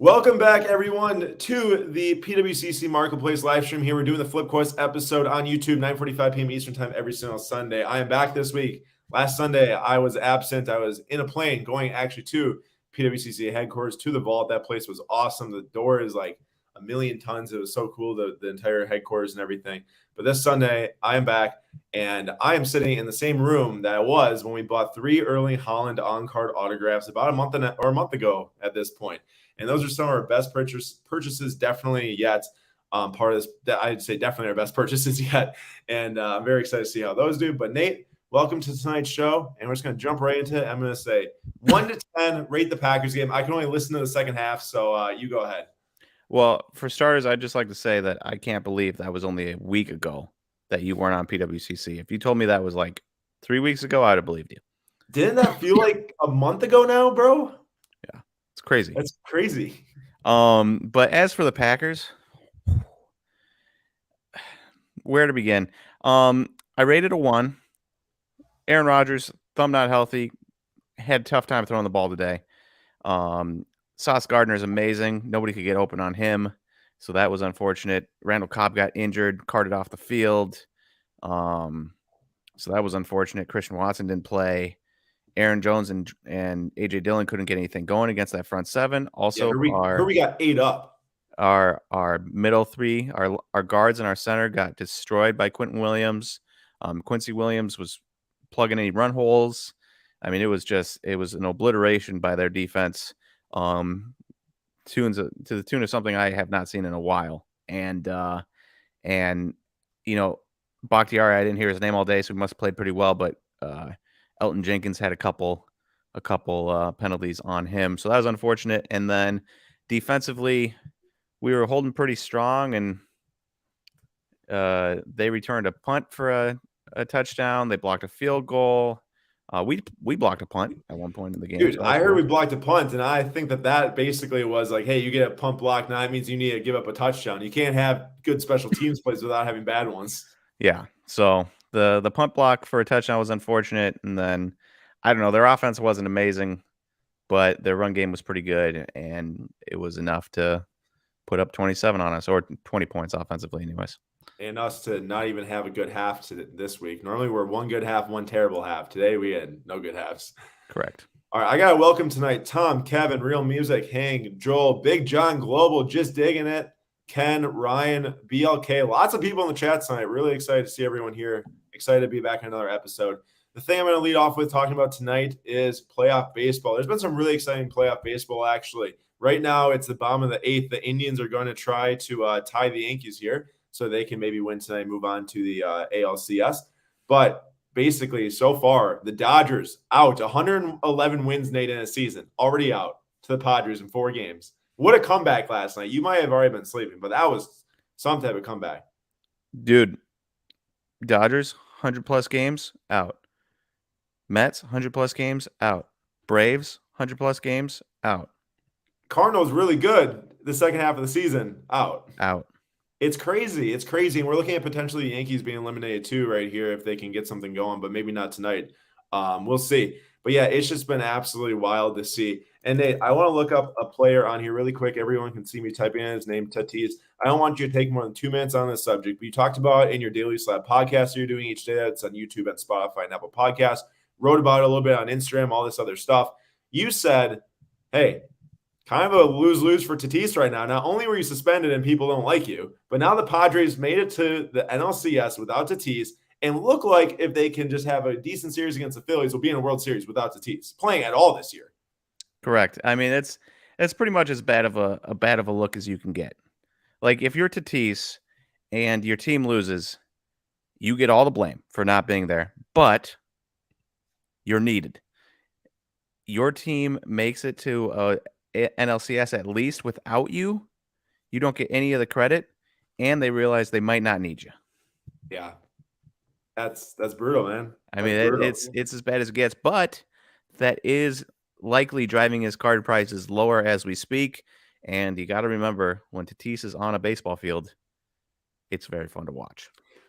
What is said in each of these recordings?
Welcome back, everyone, to the PWCC Marketplace live stream. Here we're doing the Flip Quest episode on YouTube, 9:45 p.m. Eastern Time every single Sunday. I am back this week. Last Sunday, I was absent. I was in a plane going actually to PWCC headquarters to the vault. That place was awesome. The door is like a million tons. It was so cool, the entire headquarters and everything. But this Sunday, I am back, and I am sitting in the same room that I was when we bought 3 Erling Haaland on-card autographs about a month ago at this point. And those are some of our best purchases definitely yet. Part of this, that I'd say definitely our best purchases yet. And I'm very excited to see how those do. But Nate, welcome to tonight's show. And we're just going to jump right into it. I'm going to say 1 to 10, rate the Packers game. I can only listen to the second half, so you go ahead. Well, for starters, I'd just like to say that I can't believe that was only a week ago that you weren't on PWCC. If you told me that was like 3 weeks ago, I'd have believed you. Didn't that feel like a month ago now, bro? Yeah, it's crazy. That's crazy. But as for the Packers, where to begin? I rated a 1. Aaron Rodgers, thumb not healthy, had a tough time throwing the ball today. Sauce Gardner is amazing. Nobody could get open on him, so that was unfortunate. Randall Cobb got injured, carted off the field. So that was unfortunate. Christian Watson didn't play. Aaron Jones and A.J. Dillon couldn't get anything going against that front seven. Also, we got 8 up. Our middle three, our guards and our center got destroyed by Quentin Williams. Quincy Williams was plugging any run holes. I mean, it was an obliteration by their defense. To the tune of something I have not seen in a while. And you know, Bakhtiari, I didn't hear his name all day, so he must have played pretty well, but Elton Jenkins had a couple penalties on him. So that was unfortunate. And then defensively, we were holding pretty strong, and they returned a punt for a touchdown. They blocked a field goal. We blocked a punt at one point in the game. Dude, so I heard we blocked a punt, and I think that basically was like, hey, you get a punt block, now that means you need to give up a touchdown. You can't have good special teams plays without having bad ones. Yeah, so the punt block for a touchdown was unfortunate, and then, I don't know, their offense wasn't amazing, but their run game was pretty good, and it was enough to put up 27 on us, or 20 points offensively anyways. And us to not even have a good half this week. Normally we're one good half, one terrible half. Today we had no good halves. Correct. All right, I got to welcome tonight Tom, Kevin, Real Music, Hank, Joel, Big John, Global, Just Digging It, Ken, Ryan, BLK. Lots of people in the chat tonight. Really excited to see everyone here. Excited to be back in another episode. The thing I'm going to lead off with talking about tonight is playoff baseball. There's been some really exciting playoff baseball, actually. Right now, it's the bottom of the 8th. The Indians are going to try to tie the Yankees here, so they can maybe win tonight, move on to the ALCS. But basically, so far, the Dodgers out 111 wins, Nate, in a season, already out to the Padres in 4 games. What a comeback last night. You might have already been sleeping, but that was some type of comeback. Dude, Dodgers, 100-plus games, out. Mets, 100-plus games, out. Braves, 100-plus games, out. Cardinals really good the second half of the season, out. It's crazy. It's crazy. And we're looking at potentially the Yankees being eliminated too right here if they can get something going, but maybe not tonight. We'll see. But yeah, it's just been absolutely wild to see. And Nate, I want to look up a player on here really quick. Everyone can see me typing in his name, Tatis. I don't want you to take more than 2 minutes on this subject, but you talked about it in your Daily Slab podcast you're doing each day. That's on YouTube and Spotify and Apple Podcasts. Wrote about it a little bit on Instagram, all this other stuff. You said, hey, kind of a lose-lose for Tatis right now. Not only were you suspended and people don't like you, but now the Padres made it to the NLCS without Tatis and look like if they can just have a decent series against the Phillies, will be in a World Series without Tatis playing at all this year. Correct. I mean, it's pretty much as bad of a look as you can get. Like, if you're Tatis and your team loses, you get all the blame for not being there, but you're needed. Your team makes it to NLCS at least without you. You don't get any of the credit, and they realize they might not need you. Yeah, that's brutal, man. I mean, it's as bad as it gets, but that is likely driving his card prices lower as we speak. And you got to remember, when Tatis is on a baseball field, it's very fun to watch.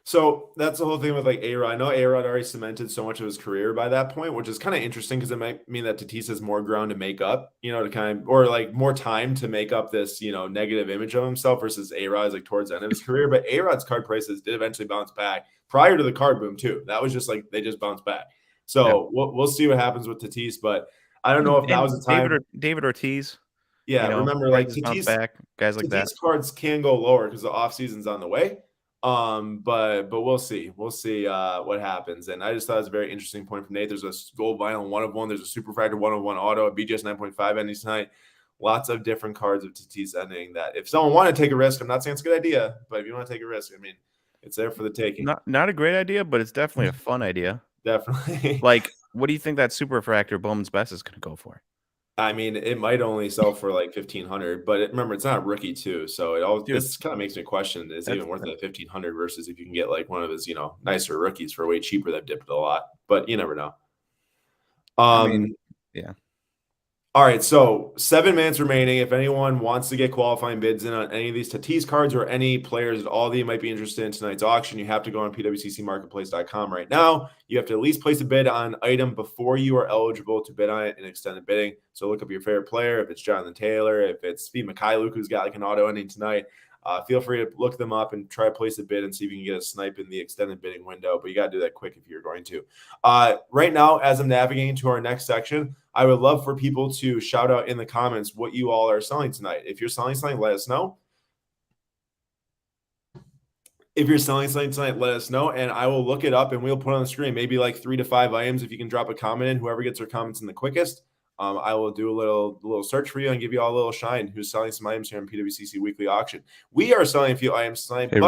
So that's the whole thing with like A-Rod. I know A-Rod already cemented so much of his career by that point, which is kind of interesting because it might mean that Tatis has more ground to make up, to kind of, or like more time to make up this, negative image of himself versus A-Rod is like towards the end of his career. But A-Rod's card prices did eventually bounce back prior to the card boom too. That was just like they just bounced back. Yeah. So we'll see what happens with Tatis, but I don't know if that And was the time. David Ortiz, Yeah, remember like prices bounce Tatis back, guys like that. cards can go lower because the off season's on the way. But we'll see. We'll see what happens. And I just thought it was a very interesting point from Nate. There's a gold vinyl 1/1. There's a super fractor 1/1 auto, a BGS 9.5 ending tonight. Lots of different cards of Tatis ending that if someone wanted to take a risk, I'm not saying it's a good idea, but if you want to take a risk, I mean, it's there for the taking. Not a great idea, but it's definitely a fun idea. Definitely. Like, what do you think that super fractor Bowman's Best is going to go for? I mean, it might only sell for like 1,500, but remember, it's not a rookie too, so this kind of makes me question: is it even worth that 1,500 versus if you can get like one of his nicer rookies for way cheaper that dipped a lot? But you never know. I mean, yeah. All right, so 7 minutes remaining. If anyone wants to get qualifying bids in on any of these Tatis cards or any players at all that you might be interested in tonight's auction, you have to go on pwccmarketplace.com right now. You have to at least place a bid on an item before you are eligible to bid on it in extended bidding. So look up your favorite player. If it's Jonathan Taylor, if it's Steve Mikhailuk, who's got like an auto ending tonight, feel free to look them up and try to place a bid and see if you can get a snipe in the extended bidding window. But you got to do that quick if you're going to. Right now, as I'm navigating to our next section, I would love for people to shout out in the comments what you all are selling tonight. If you're selling something, let us know. If you're selling something tonight, let us know, and I will look it up and we'll put it on the screen. Maybe like 3 to 5 items. If you can drop a comment in, whoever gets their comments in the quickest, I will do a little search for you and give you all a little shine. Who's selling some items here in PWCC Weekly Auction? We are selling a few items tonight. Hey,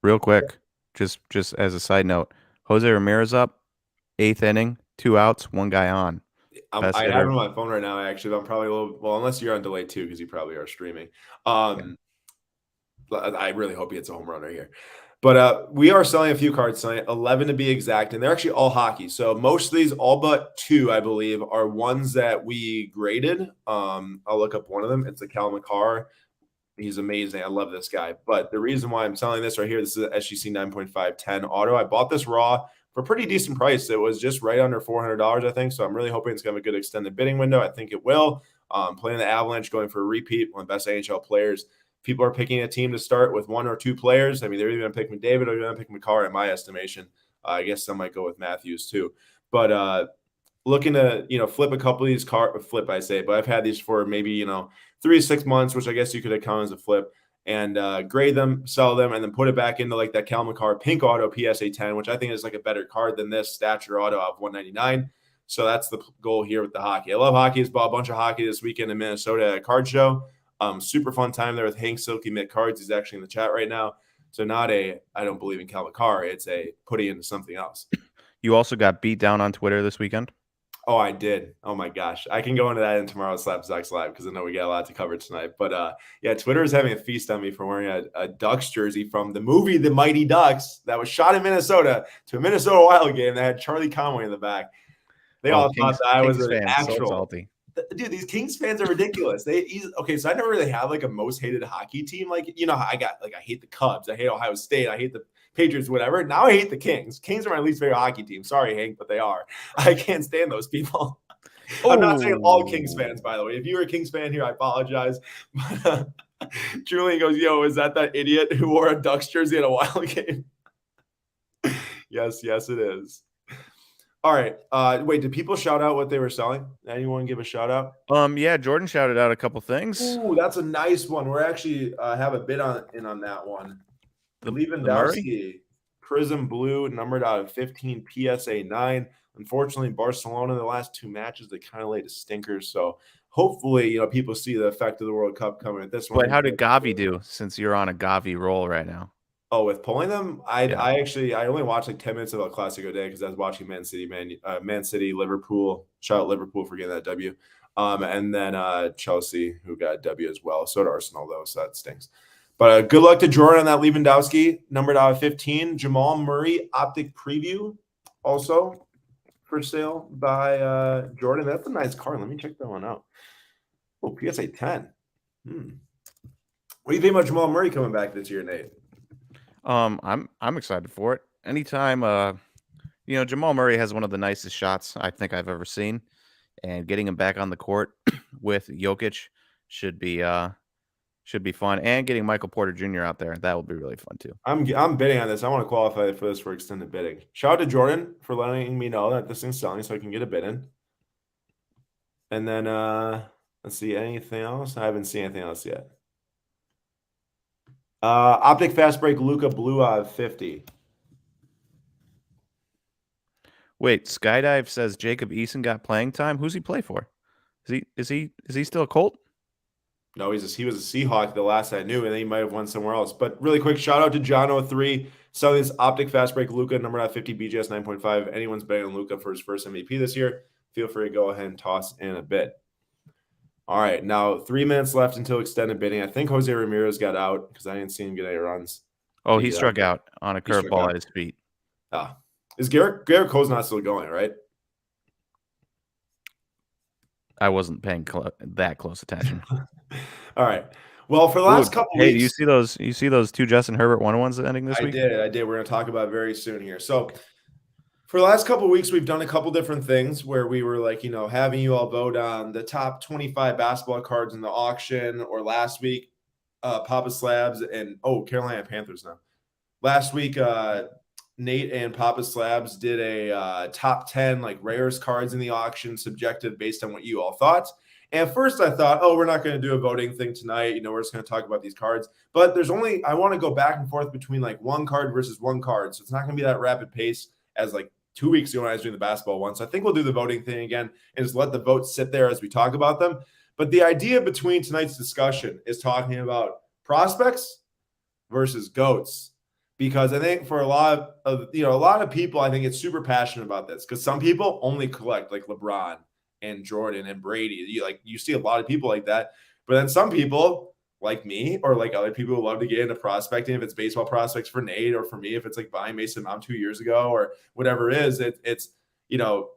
real quick, just as a side note, Jose Ramirez up, 8th inning, 2 outs, 1 guy on. I have him on my phone right now, actually. But I'm probably a little unless you're on delay too, because you probably are streaming. I really hope he hits a home run right here. But we are selling a few cards tonight, 11 to be exact, and they're actually all hockey. So most of these, all but 2, I believe, are ones that we graded. I'll look up one of them. It's a Cal McCarr. He's amazing. I love this guy. But the reason why I'm selling this right here, this is an SGC 9.510 auto. I bought this raw for a pretty decent price. It was just right under $400, I think. So I'm really hoping it's going to have a good extended bidding window. I think it will. Playing the Avalanche, going for a repeat, one of the best NHL players. People are picking a team to start with 1 or 2 players. I mean, they're either going to pick McDavid or they're going to pick McCarr, in my estimation. I guess some might go with Matthews too. But looking to flip a couple of these but I've had these for maybe 3 to 6 months, which I guess you could account as a flip, and grade them, sell them, and then put it back into like that Cal McCarr pink auto PSA 10, which I think is like a better card than this stature auto of 199. So that's the goal here with the hockey. I love hockey. I bought a bunch of hockey this weekend in Minnesota at a card show. Super fun time there with Hank Silky Mitt Cards. He's actually in the chat right now. So not I don't believe in Cal McCarr. It's a putting into something else. You also got beat down on Twitter this weekend? Oh, I did. Oh my gosh. I can go into that in tomorrow's Slapzocks Live because I know we got a lot to cover tonight. But yeah, Twitter is having a feast on me for wearing a Ducks jersey from the movie The Mighty Ducks that was shot in Minnesota to a Minnesota Wild game that had Charlie Conway in the back. They all thought that I was an actual. So salty. Dude, these Kings fans are ridiculous. Okay, so I never really have like a most hated hockey team. Like, I got like I hate the Cubs, I hate Ohio State, I hate the Patriots, whatever. Now I hate the Kings. Kings are my least favorite hockey team. Sorry, Hank, but they are. I can't stand those people. I'm not saying all Kings fans, by the way. If you were a Kings fan here, I apologize. But Julian goes, "Yo, is that idiot who wore a Ducks jersey at a Wild game?" Yes, it is. All right. Wait, did people shout out what they were selling? Anyone give a shout out? Yeah, Jordan shouted out a couple things. Ooh, that's a nice one. We're actually have a bid on that one. Lewandowski, Prism Blue, numbered out of 15, PSA 9. Unfortunately, Barcelona, the last 2 matches, they kind of laid a stinker. So hopefully, people see the effect of the World Cup coming at this one. But how did Gavi do since you're on a Gavi roll right now? Oh, with pulling them, I only watched like 10 minutes of El Clasico day because I was watching Man City, Liverpool. Shout out Liverpool for getting that W, and then Chelsea who got a W as well. So did Arsenal though, so that stinks. But good luck to Jordan on that Lewandowski, numbered out of 15. Jamal Murray optic preview, also for sale by Jordan. That's a nice card. Let me check that one out. Oh, PSA 10. What do you think about Jamal Murray coming back this year, Nate? I'm excited for it. Anytime, Jamal Murray has one of the nicest shots I think I've ever seen, and getting him back on the court with Jokic should be should be fun. And getting Michael Porter Jr. out there, that will be really fun too. I'm bidding on this. I want to qualify for this for extended bidding. Shout out to Jordan for letting me know that this thing's selling so I can get a bid in. And then let's see, anything else? I haven't seen anything else yet. Optic fast break Luca Blue 50. Wait, Skydive says Jacob Eason got playing time. Who's he play for? Is he still a Colt? No, he was a Seahawk the last I knew, and then he might have won somewhere else. But really quick, shout out to John03 selling this Optic Fast Break Luca number 50 BGS 9.5. Anyone's betting on Luca for his first MVP this year, feel free to go ahead and toss in a bid. All right, now 3 minutes left until extended bidding. I think Jose Ramirez got out because I didn't see him get any runs. Oh, he struck out on a curveball at his feet. Is Garrett Cole's not still going, right? I wasn't paying that close attention. All right. Well, for the last couple weeks, you see those two Justin Herbert 1-on-1s ending this week? I did. We're going to talk about it very soon here. So for the last couple of weeks, we've done a couple different things where we were like, having you all vote on the top 25 basketball cards in the auction, or last week, Papa Slabs and Carolina Panthers now. Last week, Nate and Papa Slabs did a top 10 like rarest cards in the auction, subjective based on what you all thought. And at first I thought, we're not going to do a voting thing tonight. We're just going to talk about these cards. But I want to go back and forth between like one card versus one card. So it's not going to be that rapid pace as like 2 weeks ago when I was doing the basketball one. So I think we'll do the voting thing again and just let the votes sit there as we talk about them. But the idea between tonight's discussion is talking about prospects versus GOATs. Because I think for a lot of people, I think it's super passionate about this. Because some people only collect like LeBron and Jordan and Brady. You see a lot of people like that. But then some people like me or like other people who love to get into prospecting, if it's baseball prospects for Nate, or for me, if it's like buying Mason Mount 2 years ago or whatever it is, it's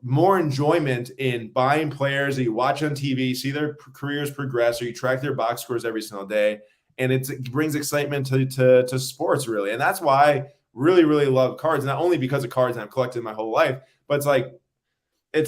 more enjoyment in buying players that you watch on TV, see their careers progress, or you track their box scores every single day. And it brings excitement to sports, really. And that's why I really, really love cards, not only because of cards I've collected my whole life, but it's like,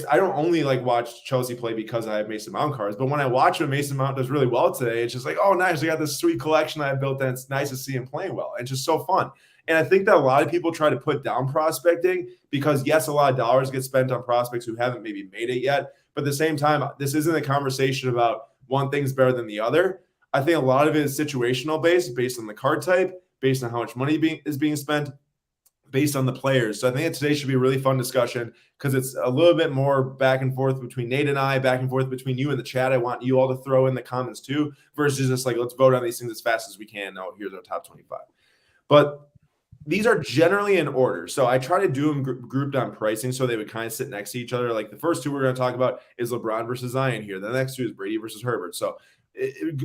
I don't only like watch Chelsea play because I have Mason Mount cards, but when I watch when Mason Mount does really well today, it's just like, oh, nice. I got this sweet collection that I built, and it's nice to see him playing well. It's just so fun. And I think that a lot of people try to put down prospecting because, yes, a lot of dollars get spent on prospects who haven't maybe made it yet. But at the same time, this isn't a conversation about one thing's better than the other. I think a lot of it is situational based on the card type, based on how much money is being spent, based on the players. So I think that today should be a really fun discussion because it's a little bit more back and forth between Nate and I, back and forth between you and the chat. I want you all to throw in the comments too, versus just like, let's vote on these things as fast as we can. Now, here's our top 25. But these are generally in order. So I try to do them grouped on pricing so they would kind of sit next to each other. Like the first two we're going to talk about is LeBron versus Zion here. The next two is Brady versus Herbert. So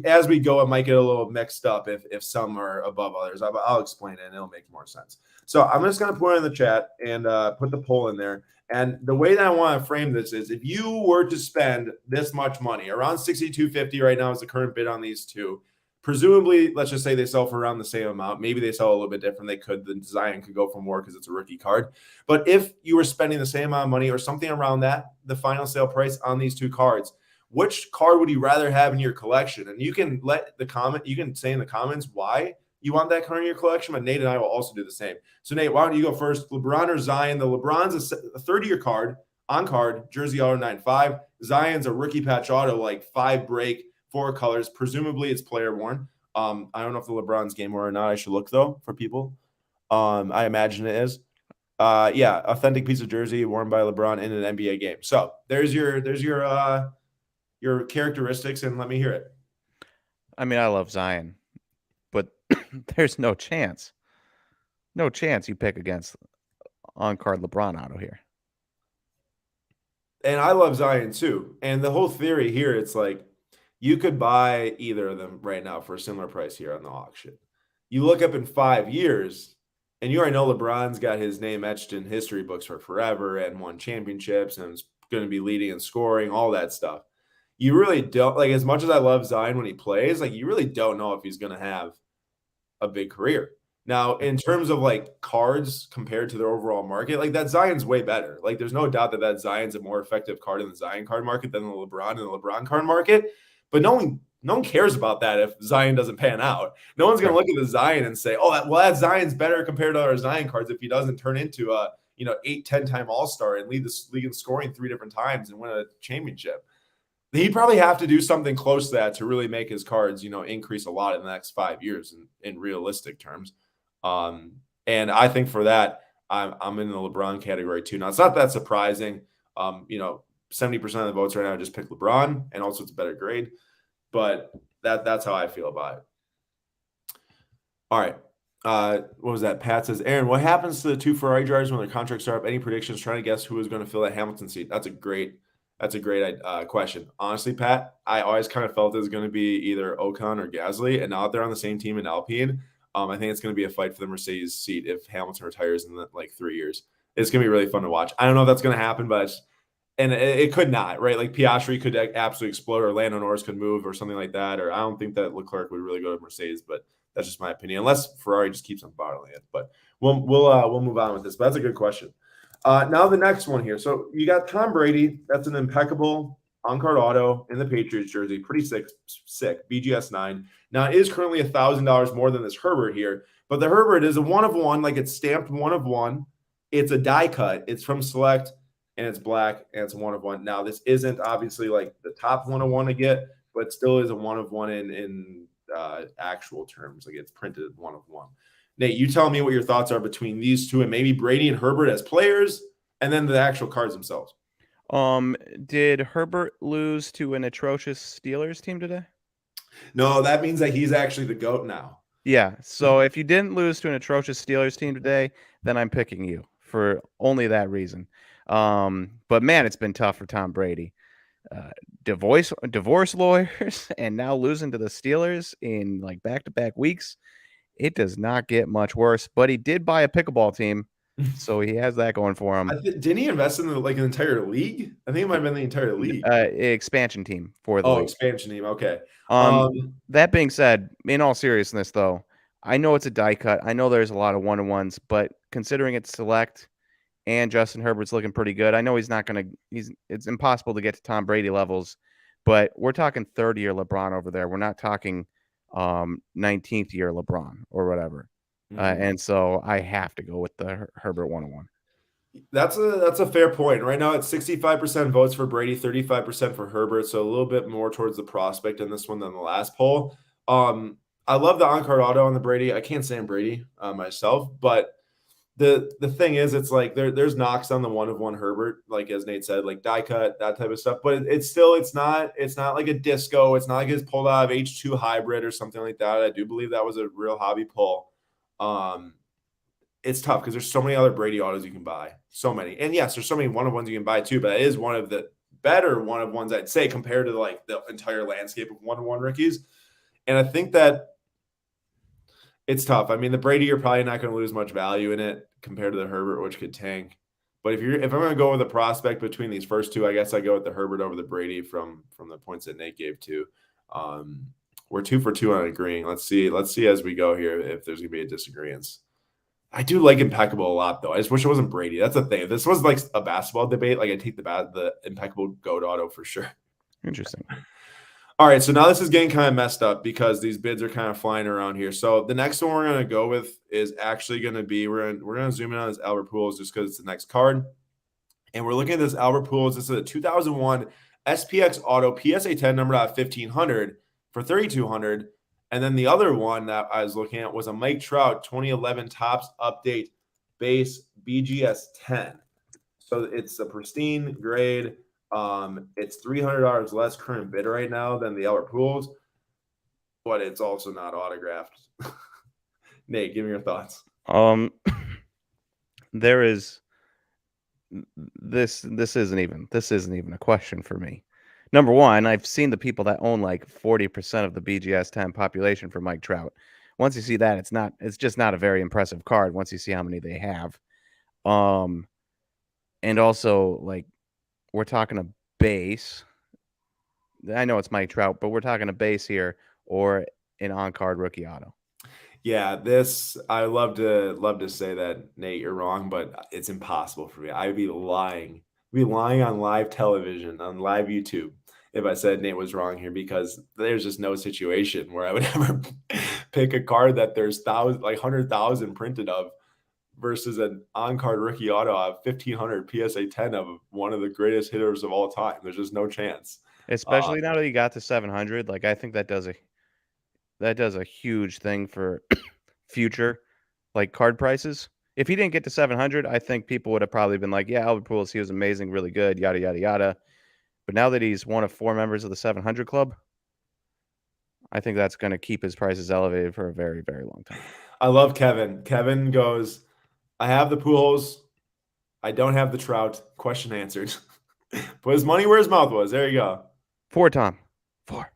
as we go, it might get a little mixed up if some are above others. I'll explain it and it'll make more sense. So I'm just going to put it in the chat and put the poll in there. And the way that I want to frame this is if you were to spend this much money, around $62.50 right now is the current bid on these two. Presumably, let's just say they sell for around the same amount. Maybe they sell a little bit different. The design could go for more because it's a rookie card. But if you were spending the same amount of money or something around that, the final sale price on these two cards, which card would you rather have in your collection? And you can you can say in the comments why you want that card in your collection, but Nate and I will also do the same. So Nate, why don't you go first? LeBron or Zion? The LeBron's a third-year card, on card, jersey auto 95. Zion's a rookie patch auto, like 5 break, 4 colors. Presumably it's player worn. I don't know if the LeBron's game worn or not. I should look though for people. I imagine it is. Yeah, authentic piece of jersey worn by LeBron in an NBA game. So there's your characteristics, and let me hear it. I mean, I love Zion, but there's no chance you pick against on-card LeBron auto here. And I love Zion too. And the whole theory here, it's like you could buy either of them right now for a similar price here on the auction. You look up in 5 years, and you already know LeBron's got his name etched in history books for forever and won championships and is going to be leading and scoring, all that stuff. You really don't, like, as much as I love Zion when he plays, like, you really don't know if he's going to have a big career. Now, in terms of like cards compared to their overall market, like that Zion's way better. Like, there's no doubt that that Zion's a more effective card in the Zion card market than the LeBron in the LeBron card market. But no one cares about that if Zion doesn't pan out. No one's going to Sure. look at the Zion and say, "Oh, that Zion's better compared to our Zion cards if he doesn't turn into a 8, 10 time All Star and lead this league in scoring 3 different times and win a championship." He'd probably have to do something close to that to really make his cards, increase a lot in the next 5 years in realistic terms. Um, and I think for that, I'm in the LeBron category too. Now it's not that surprising. 70% of the votes right now just pick LeBron, and also it's a better grade. But that's how I feel about it. All right. What was that? Pat says, Aaron, what happens to the 2 Ferrari drivers when their contracts are up? Any predictions? Trying to guess who is going to fill that Hamilton seat. That's a great question. Honestly, Pat, I always kind of felt it was going to be either Ocon or Gasly, and now that they're on the same team in Alpine, I think it's going to be a fight for the Mercedes seat if Hamilton retires in 3 years. It's going to be really fun to watch. I don't know if that's going to happen, but it could not, right? Like Piastri could absolutely explode, or Lando Norris could move, or something like that. Or I don't think that Leclerc would really go to Mercedes, but that's just my opinion. Unless Ferrari just keeps on bottling it, but we'll move on with this. But that's a good question. Now the next one here. So you got Tom Brady. That's an impeccable on-card auto in the Patriots jersey. Pretty sick. BGS 9. Now it is currently $1,000 more than this Herbert here, but the Herbert is a 1 of 1. Like, it's stamped 1 of 1. It's a die cut. It's from Select, and it's black, and it's 1 of 1. Now this isn't obviously like the top 1 of 1 to get, but still is a 1 of 1 in actual terms. Like, it's printed 1 of 1. Nate, you tell me what your thoughts are between these two and maybe Brady and Herbert as players, and then the actual cards themselves. Did Herbert lose to an atrocious Steelers team today? No, that means that he's actually the GOAT now. Yeah. So if you didn't lose to an atrocious Steelers team today, then I'm picking you for only that reason. But man, it's been tough for Tom Brady. Divorce lawyers, and now losing to the Steelers in like back-to-back weeks. It does not get much worse. But he did buy a pickleball team, so he has that going for him. Didn't he invest in an entire league? I think it might have been the entire league. Expansion team for the league. Expansion team. Okay. That being said, in all seriousness, though, I know it's a die cut. I know there's a lot of 1-on-1s, but considering it's Select and Justin Herbert's looking pretty good, I know he's not going to. It's impossible to get to Tom Brady levels, but we're talking 3rd-year LeBron over there. We're not talking 19th year LeBron or whatever. And so I have to go with the Herbert 1-on-1. That's a fair point. Right now it's 65% votes for Brady, 35% for Herbert, so a little bit more towards the prospect in this one than the last poll. I love the on-card auto on the Brady. I can't stand Brady myself, but the thing is, it's like there's knocks on the 1 of 1 Herbert, like as Nate said, like die cut, that type of stuff. But it's not like a disco. It's not like it's pulled out of H2 hybrid or something like that. I do believe that was a real hobby pull. It's tough because there's so many other Brady autos you can buy. So many. And yes, there's so many 1 of 1s you can buy too, but it is one of the better 1 of 1s, I'd say, compared to like the entire landscape of 1 of 1 rookies. And I think that it's tough. I mean, the Brady, you're probably not going to lose much value in it compared to the Herbert, which could tank. But if I'm going to go with a prospect between these first two, I guess I go with the Herbert over the Brady from the points that Nate gave too. We're 2 for 2 on agreeing. Let's see as we go here if there's going to be a disagreement. I do like impeccable a lot, though. I just wish it wasn't Brady. That's the thing. If this was like a basketball debate, like, I'd take the impeccable GOAT auto for sure. Interesting. All right, so now this is getting kind of messed up because these bids are kind of flying around here. So the next one we're going to go with is actually going to be we're going to zoom in on this Albert Pujols just because it's the next card, and we're looking at this Albert Pujols. This is a 2001 SPX Auto PSA 10 numbered out of 1500 for 3200, and then the other one that I was looking at was a Mike Trout 2011 Topps Update Base BGS 10. So it's a pristine grade. It's $300 less current bid right now than the Albert Pujols, but it's also not autographed. Nate, give me your thoughts. There is this isn't even a question for me. Number one, I've seen the people that own like 40% of the BGS 10 population for Mike Trout. Once you see that, it's just not a very impressive card once you see how many they have. And also, like, we're talking a base. I know it's Mike Trout, but we're talking a base here or an on-card rookie auto. Yeah, this I love to say that Nate, you're wrong, but it's impossible for me. I'd be lying on live television, on live YouTube, if I said Nate was wrong here because there's just no situation where I would ever pick a card that there's 100,000 printed of versus an on-card rookie auto of 1,500 PSA 10 of one of the greatest hitters of all time. There's just no chance. Uh, Especially now that he got to 700. Like I think that does a huge thing for future like card prices. If he didn't get to 700, I think people would have probably been like, "Yeah, Albert Pujols, he was amazing, really good, yada yada yada." But now that he's one of 4 members of the 700 club, I think that's going to keep his prices elevated for a very, very long time. I love Kevin. Kevin goes, I have the Pujols. I don't have the Trout. Question answered. Put his money where his mouth was. There you go. 4, Tom. 4.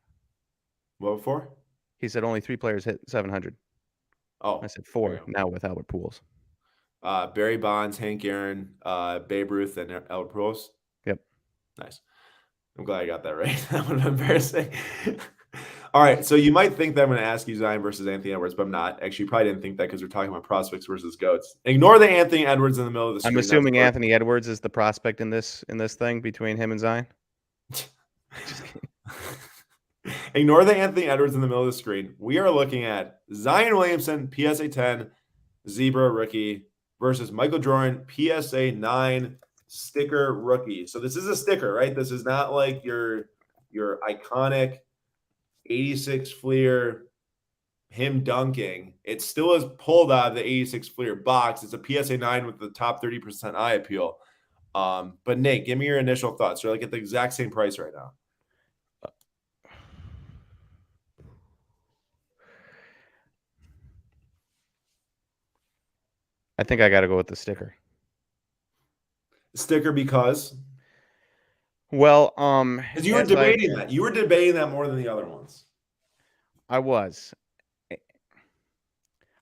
What before? He said only 3 players hit 700. Oh, I said there you 4 now with Albert Pujols. go. Barry Bonds, Hank Aaron, Babe Ruth, and Albert Pujols. Yep. Nice. I'm glad I got that right. That would have been embarrassing. All right. So you might think that I'm going to ask you Zion versus Anthony Edwards, but I'm not. Actually, you probably didn't think that because we're talking about prospects versus goats. Ignore the Anthony Edwards in the middle of the screen. I'm assuming Anthony Edwards is the prospect in this thing between him and Zion. Just kidding. Ignore the Anthony Edwards in the middle of the screen. We are looking at Zion Williamson, PSA 10, Zebra rookie, versus Michael Jordan, PSA 9, sticker rookie. So this is a sticker, right? This is not like your iconic 86 Fleer, him dunking. It still is pulled out of the 86 Fleer box. It's a PSA 9 with the top 30% eye appeal. But Nate, give me your initial thoughts. You're like at the exact same price right now. I think I got to go with the sticker. Sticker because Well, because you were debating that. You were debating that more than the other ones. I was.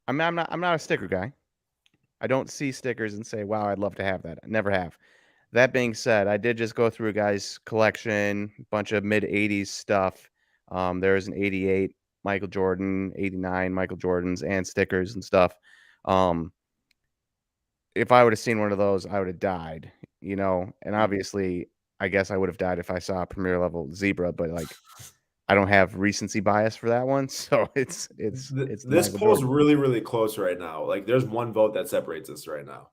I'm not a sticker guy. I don't see stickers and say, "Wow, I'd love to have that." I never have. That being said, I did just go through a guy's collection, bunch of mid 80s stuff. There is an 88 Michael Jordan, 89 Michael Jordans, and stickers and stuff. If I would have seen one of those, I would have died, and obviously I guess I would have died if I saw a premier level zebra, but like I don't have recency bias for that one. So it's This poll's really, really close right now. Like there's one vote that separates us right now.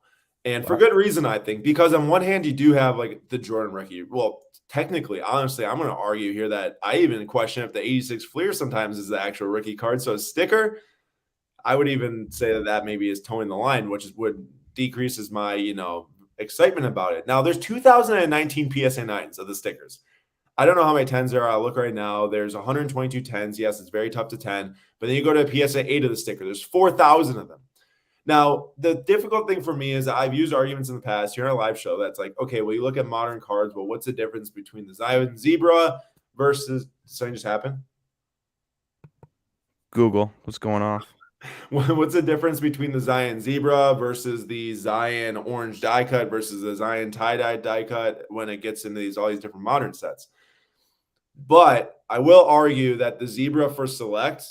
And for good reason, I think, because on one hand, you do have like the Jordan rookie. Well, technically, honestly, I'm going to argue here that I even question if the 86 Fleer sometimes is the actual rookie card. So a sticker, I would even say that maybe is towing the line, which would decreases my, excitement about it. Now, there's 2019 PSA 9s of the stickers. I don't know how many 10s there are. I'll look right now. There's 122 10s. Yes, it's very tough to 10. But then you go to a PSA 8 of the sticker. There's 4,000 of them. Now, the difficult thing for me is that I've used arguments in the past here on a live show that's like, okay, well, you look at modern cards. Well, what's the difference between the Zion Zebra versus – something just happened? Google. What's going on? What's the difference between the Zion Zebra versus the Zion Orange die cut versus the Zion tie-dye die cut when it gets into all these different modern sets? But I will argue that the Zebra for Select,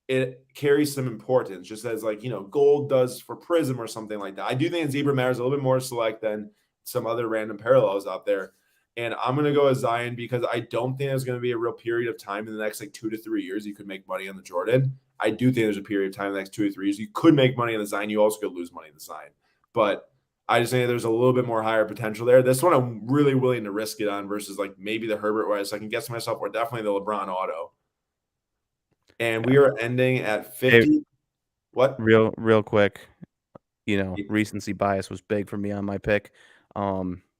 it carries some importance, just as like, gold does for Prism or something like that. I do think Zebra matters a little bit more Select than some other random parallels out there. And I'm going to go with Zion because I don't think there's going to be a real period of time in the next 2 to 3 years you could make money on the Jordan. I do think there's a period of time in the next 2 or 3 years you could make money on the Zion. You also could lose money on the Zion. But I just think there's a little bit more higher potential there. This one I'm really willing to risk it on versus like maybe the Herbert, where I can guess myself, or definitely the LeBron auto. And we are ending at 50. Hey, what? Real quick, recency bias was big for me on my pick,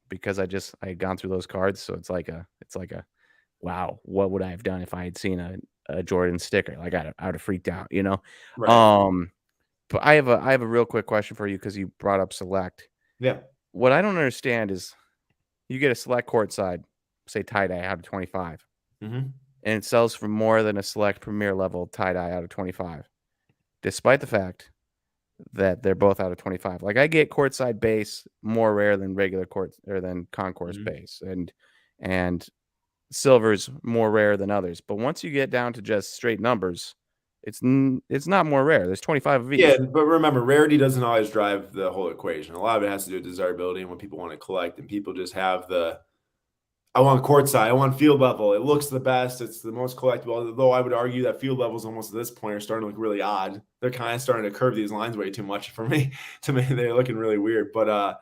because I had gone through those cards, so it's like a wow, what would I have done if I had seen a Jordan sticker? Like I would have freaked out, Right. But I have a real quick question for you because you brought up Select. Yeah. What I don't understand is you get a Select courtside, say tie-dye out of 25, Mm-hmm. and it sells for more than a Select premier level tie-dye out of 25, despite the fact that they're both out of 25. Like I get courtside base more rare than regular court or than concourse base, and silver's more rare than others. But once you get down to just straight numbers, It's not more rare. There's 25 of Yeah, each. but remember, rarity doesn't always drive the whole equation. A lot of it has to do with desirability and what people want to collect, and people just have I want courtside, I want field level. It looks the best. It's the most collectible. Though I would argue that field levels almost at this point are starting to look really odd. They're kind of starting to curve these lines way too much for me. To me, they're looking really weird. But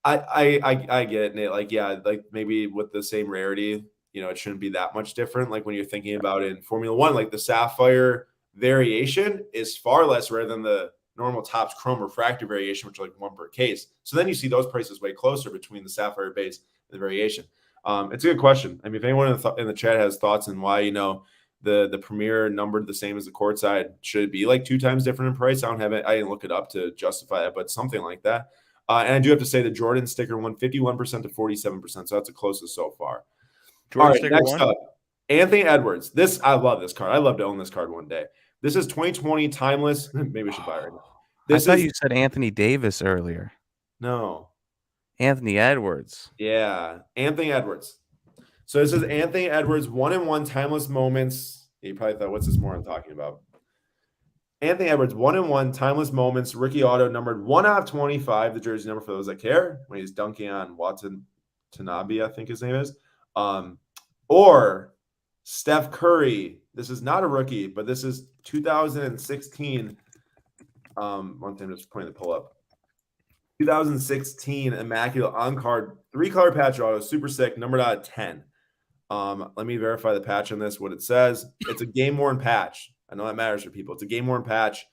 I get it, Nate. Like, yeah, like maybe with the same rarity, it shouldn't be that much different. Like when you're thinking about it in Formula One, like the sapphire variation is far less rare than the normal Topps chrome refractor variation, which are like one per case. So then you see those prices way closer between the sapphire base and the variation. It's a good question. I mean, if anyone in the chat has thoughts on why, the premier numbered the same as the courtside, should it be like 2 times different in price? I don't have it. I didn't look it up to justify that, but something like that. And I do have to say the Jordan sticker won 51% to 47%. So that's the closest so far. Jordan All right, sticker next one. up, Anthony Edwards. I love this card. I love to own this card one day. This is 2020 timeless. Maybe we should buy it right now. I thought you said Anthony Davis earlier. No. Anthony Edwards. Yeah, Anthony Edwards. So this is Anthony Edwards 1-in-1 timeless moments. You probably thought, what's this more I'm talking about? Anthony Edwards 1-in-1 timeless moments. Rookie auto numbered 1/25. The jersey number for those that care. When he's dunking on Watson Tanabe, I think his name is. Or Steph Curry. This is not a rookie, but this is 2016. One thing, just putting the pull up. 2016 Immaculate on card, 3-color patch auto, super sick, numbered out of 10. Let me verify the patch on this, what it says. It's a game worn patch. I know that matters for people. It's a game worn patch.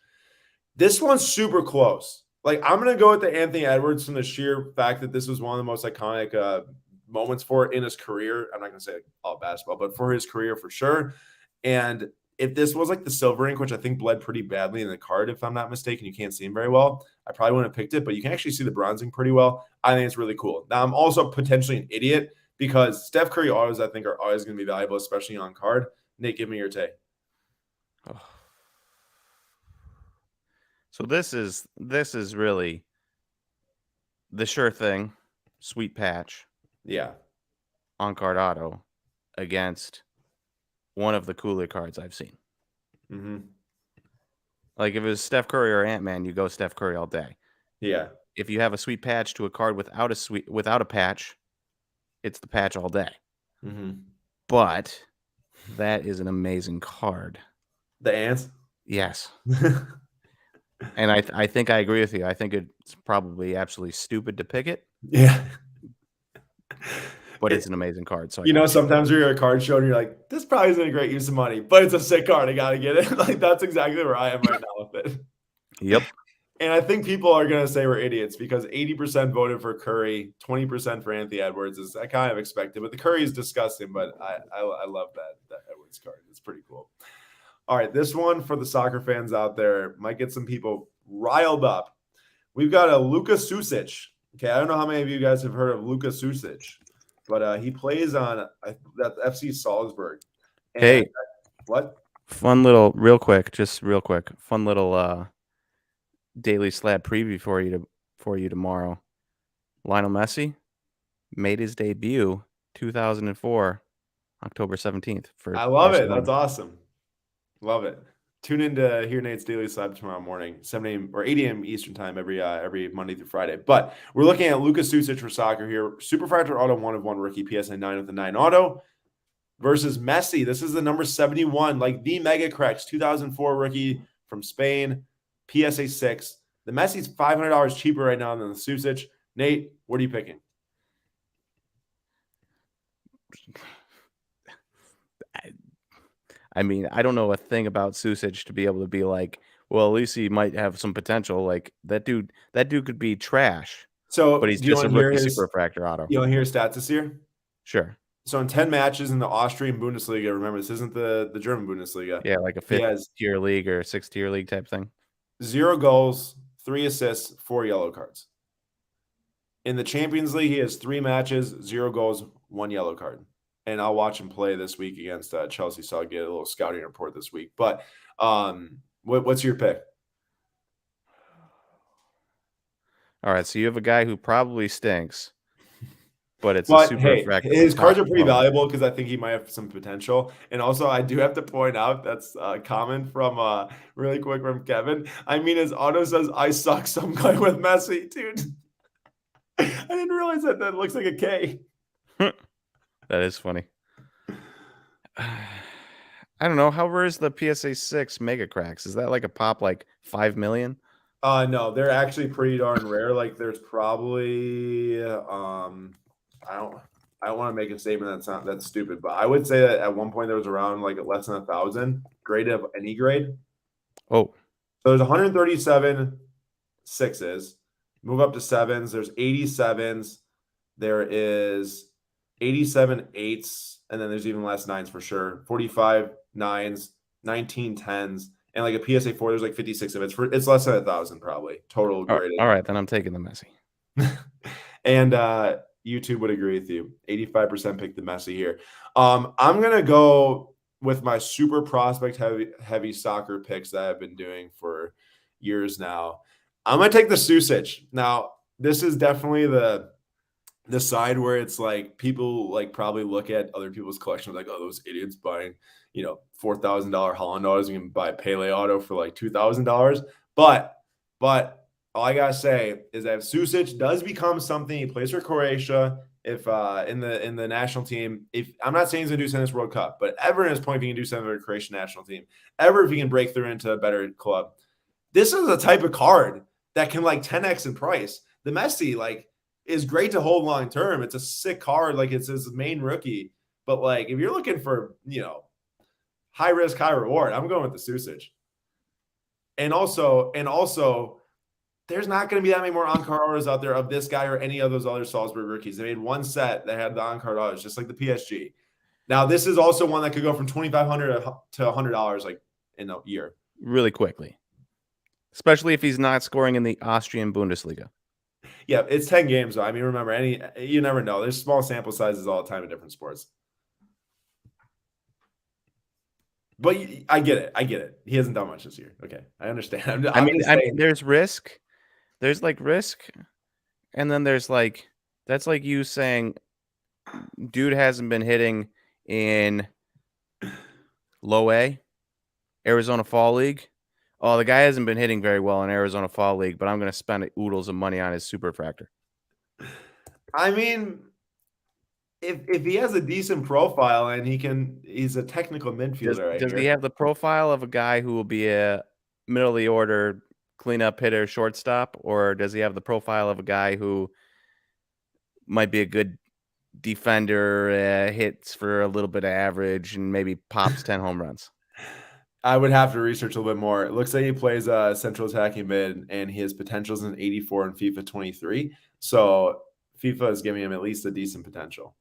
This one's super close. Like, I'm going to go with the Anthony Edwards from the sheer fact that this was one of the most iconic moments for it in his career. I'm not going to say all basketball, but for his career for sure. And if this was like the silver ink, which I think bled pretty badly in the card, if I'm not mistaken, you can't see him very well, I probably wouldn't have picked it, but you can actually see the bronzing pretty well. I think it's really cool. Now, I'm also potentially an idiot because Steph Curry autos, I think, are always going to be valuable, especially on card. Nate, give me your take. Oh. So this is really the sure thing, sweet patch. Yeah. On card auto against one of the cooler cards I've seen. Mm-hmm. Like if it was Steph Curry or Ant-Man, you go Steph Curry all day. Yeah. If you have a sweet patch to a card without a patch, it's the patch all day. Mm-hmm. But that is an amazing card. The ants? Yes. And I think I agree with you. I think it's probably absolutely stupid to pick it. Yeah. But it's an amazing card. So sometimes you're at a card show and you're like, this probably isn't a great use of money, but it's a sick card. I got to get it. Like, that's exactly where I am right now with it. Yep. And I think people are going to say we're idiots because 80% voted for Curry, 20% for Anthony Edwards. Is I kind of expected, but the Curry is disgusting. But I love that Edwards card. It's pretty cool. All right, this one for the soccer fans out there might get some people riled up. We've got a Luka Susic. Okay, I don't know how many of you guys have heard of Luka Susic, but he plays on that FC Salzburg. And hey, what? Fun little, fun little Daily Slab preview for you tomorrow. Lionel Messi made his debut 2004, October 17th. I love it. That's awesome. Love it. Tune in to hear Nate's Daily Slab tomorrow morning, 7 a.m. or 8 a.m. Eastern time every Monday through Friday. But we're looking at Luka Susic for soccer here. Superfractor auto 1/1 rookie PSA 9 with the 9 auto versus Messi. This is the number 71, like the Mega Cracks 2004 rookie from Spain, PSA 6. The Messi's $500 cheaper right now than the Susic. Nate, what are you picking? I mean, I don't know a thing about Susic to be able to be like, well, at least he might have some potential. Like that dude could be trash. So, but he's just a rookie superfractor auto. You want to hear his stats this year? Sure. So in 10 matches in the Austrian Bundesliga, remember this isn't the German Bundesliga. Yeah, like a 5th-tier league or 6th-tier league type thing. 0 goals, 3 assists, 4 yellow cards. In the Champions League, he has 3 matches, 0 goals, 1 yellow card. And I'll watch him play this week against Chelsea, so I'll get a little scouting report this week. But what's your pick? All right, so you have a guy who probably stinks, but it's a But super hey, refractor his top cards are pretty promo. valuable because I think he might have some potential. And also, I do have to point out that's common from really quick from Kevin. I mean, his auto says, "I suck." Some guy with Messi, dude. I didn't realize that that looks like a K. That is funny. I don't know. How rare is the PSA 6 Mega Cracks? Is that like a pop like 5 million? No, they're actually pretty darn rare. Like, there's probably I don't I don't want to make a statement that's stupid, but I would say that at one point there was around like less than 1,000 grade of any grade. Oh, So there's 137 sixes. Move up to sevens. There's 87s. There is 87 eights, and then there's even less nines for sure. 45 nines, 19 tens, and like a PSA 4, there's like 56 of it. It's less than 1,000 probably total graded. all right. Then I'm taking the Messi. And YouTube would agree with you. 85% picked the Messi here. I'm gonna go with my super prospect heavy soccer picks that I've been doing for years now. I'm gonna take the Susic. Now, this is definitely the side where it's like people like probably look at other people's collections like, oh, those idiots buying, $4,000 Holland autos, you can buy Pele auto for like $2,000. But all I gotta say is that if Susic does become something, he plays for Croatia. If in the national team, if I'm not saying he's gonna do something in this World Cup, but ever in his point, if he can do something for the Croatian national team, ever if he can break through into a better club, this is a type of card that can like 10x in price. The Messi like is great to hold long term. It's a sick card, like it's his main rookie. But like if you're looking for high risk, high reward, I'm going with the Susic. And also, there's not going to be that many more on-card autos out there of this guy or any of those other Salzburg rookies. They made one set that had the on-card autos, just like the PSG. Now, this is also one that could go from $2,500 to $100 like in a year. Really quickly. Especially if he's not scoring in the Austrian Bundesliga. Yeah, it's 10 games. Though. I mean, remember, you never know. There's small sample sizes all the time in different sports. But I get it. I get it. He hasn't done much this year. Okay, I understand. I mean, there's risk. There's like risk, and then there's like that's like you saying, dude hasn't been hitting in low A, Arizona Fall League. Oh, the guy hasn't been hitting very well in Arizona Fall League, but I'm going to spend oodles of money on his super refractor. I mean, if he has a decent profile and he's a technical midfielder. Does he have the profile of a guy who will be a middle of the order cleanup hitter, shortstop, or does he have the profile of a guy who might be a good defender, hits for a little bit of average, and maybe pops 10 home runs? I would have to research a little bit more. It looks like he plays central attacking mid, and his potential is in 84 in FIFA 23. So FIFA is giving him at least a decent potential.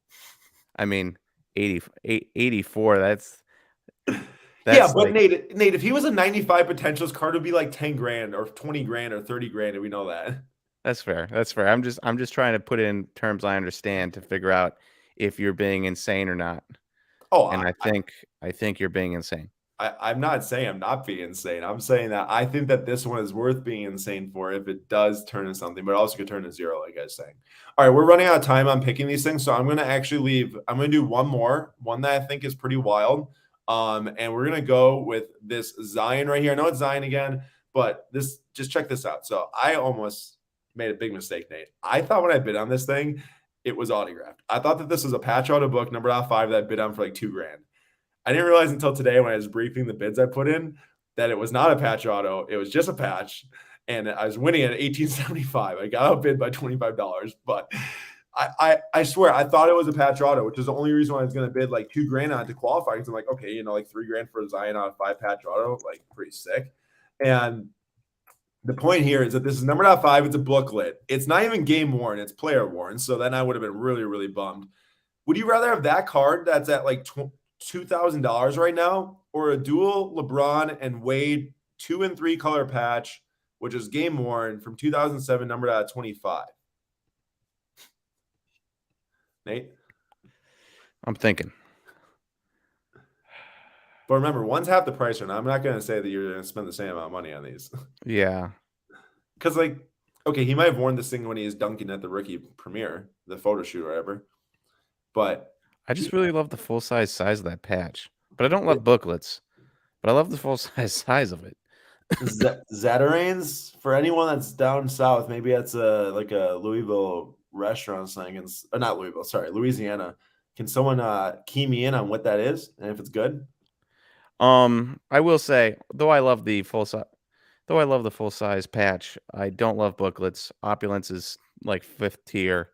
I mean, 84, that's yeah, but like, Nate, if he was a 95 potential, his card would be like 10 grand or 20 grand or 30 grand, and we know that. That's fair. That's fair. I'm just trying to put it in terms I understand to figure out if you're being insane or not. Oh, and I think you're being insane. I'm not saying I'm not being insane. I'm saying that I think that this one is worth being insane for if it does turn into something, but it also could turn to zero, like I was saying. All right, we're running out of time on picking these things, so I'm going to actually leave. I'm going to do one more, one that I think is pretty wild. And we're going to go with this Zion right here. I know it's Zion again, but just check this out. So I almost made a big mistake, Nate. I thought when I bid on this thing, it was autographed. I thought that this was a patch auto book, number 5 that I bid on for like $2,000. I didn't realize until today when I was briefing the bids I put in that it was not a patch auto. It was just a patch. And I was winning at 1875. I got outbid by $25. But I swear, I thought it was a patch auto, which is the only reason why I was going to bid like $2,000 on it to qualify. Because I'm like, okay, like $3,000 for a Zion on a 5 patch auto, like pretty sick. And the point here is that this is number 5. It's a booklet. It's not even game worn. It's player worn. So then I would have been really, really bummed. Would you rather have that card that's at like $2,000 right now, or a dual LeBron and Wade 2 and 3 color patch, which is game worn from 2007, numbered at 25? Nate? I'm thinking. But remember, one's half the price right now. I'm not going to say that you're going to spend the same amount of money on these. Yeah. Because, like, okay, he might have worn this thing when he was dunking at the rookie premiere, the photo shoot or whatever. But I he just really love the full size of that patch, but I don't love booklets. But I love the full size of it. Zatarain's for anyone that's down south. Maybe that's a like a Louisville restaurant thing, and not Louisville, sorry, Louisiana. Can someone key me in on what that is and if it's good? I will say, though I love the full size patch, I don't love booklets. Opulence is like fifth tier,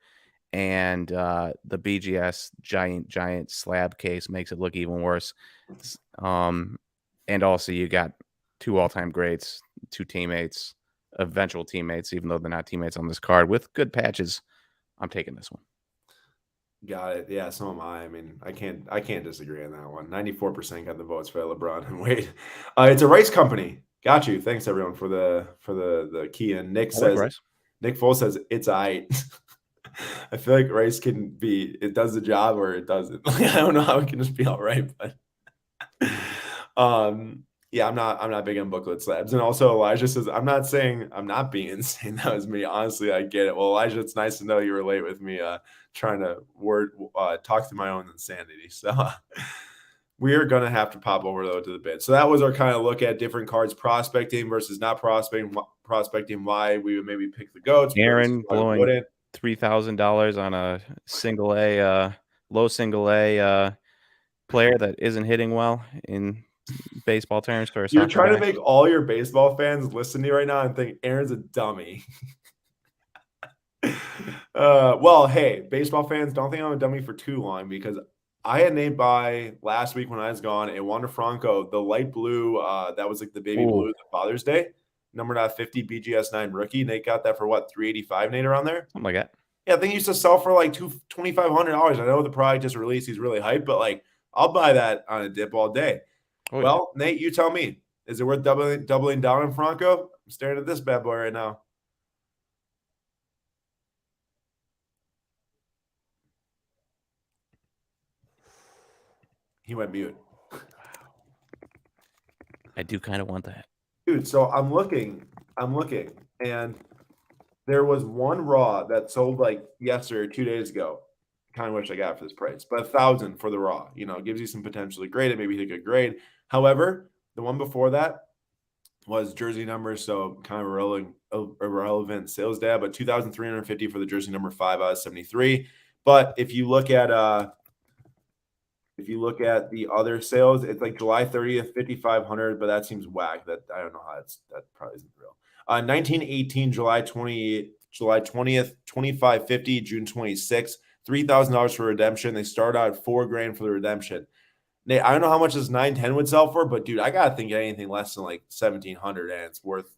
and the BGS giant slab case makes it look even worse. And also you got two all time greats, two teammates, eventual teammates, even though they're not teammates on this card with good patches. I'm taking this one. Got it. Yeah, so am I. I mean, I can't disagree on that one. 94% got the votes for LeBron and Wade. It's a rice company. Got you. Thanks everyone for the key. And I like rice. Nick Foles says it's I. I feel like rice can be it does the job or it doesn't. Like, I don't know how it can just be all right, but yeah, I'm not big on booklet slabs. And also Elijah says, I'm not saying I'm not being insane. That was me. Honestly, I get it. Well, Elijah, it's nice to know you relate with me trying to talk through my own insanity. So we are gonna have to pop over though to the bid. So that was our kind of look at different cards prospecting versus not prospecting, why we would maybe pick the goats, Aaron why we blowing wouldn't. $3,000 on a single A, low single A player that isn't hitting well in baseball terms for a You're soccer trying to guy. make all your baseball fans listen to you right now and think Aaron's a dummy. Well, hey, baseball fans, don't think I'm a dummy for too long because I had Nate by last week when I was gone a Wander Franco, the light blue, that was like the baby Ooh, blue, the Father's Day, number 50 BGS 9 rookie. Nate got that for what, 385, Nate, around there? something like that. Yeah, I think he used to sell for like $2,500. I know the product just released, he's really hyped, but like I'll buy that on a dip all day. Oh yeah. Well, Nate, you tell me, is it worth doubling down on Franco? I'm staring at this bad boy right now. He went mute. I do kind of want that. Dude, so I'm looking, and there was one raw that sold like yesterday or 2 days ago. Kind of wish I got for this price, but 1,000 for the raw. Gives you some potential to grade it, maybe hit a good grade. However, the one before that was jersey numbers, so kind of irrelevant sales data, but 2,350 for the jersey number 5 out of 73. But if you look at the other sales, it's like July 30th, 5,500, but that seems whack. That I don't know how that probably isn't real. 1918, July 20th, 2,550, June 26th, $3,000 for redemption. They start out at $4,000 for the redemption. Nate, I don't know how much this 910 would sell for, but dude, I gotta think anything less than like 1,700 and it's worth.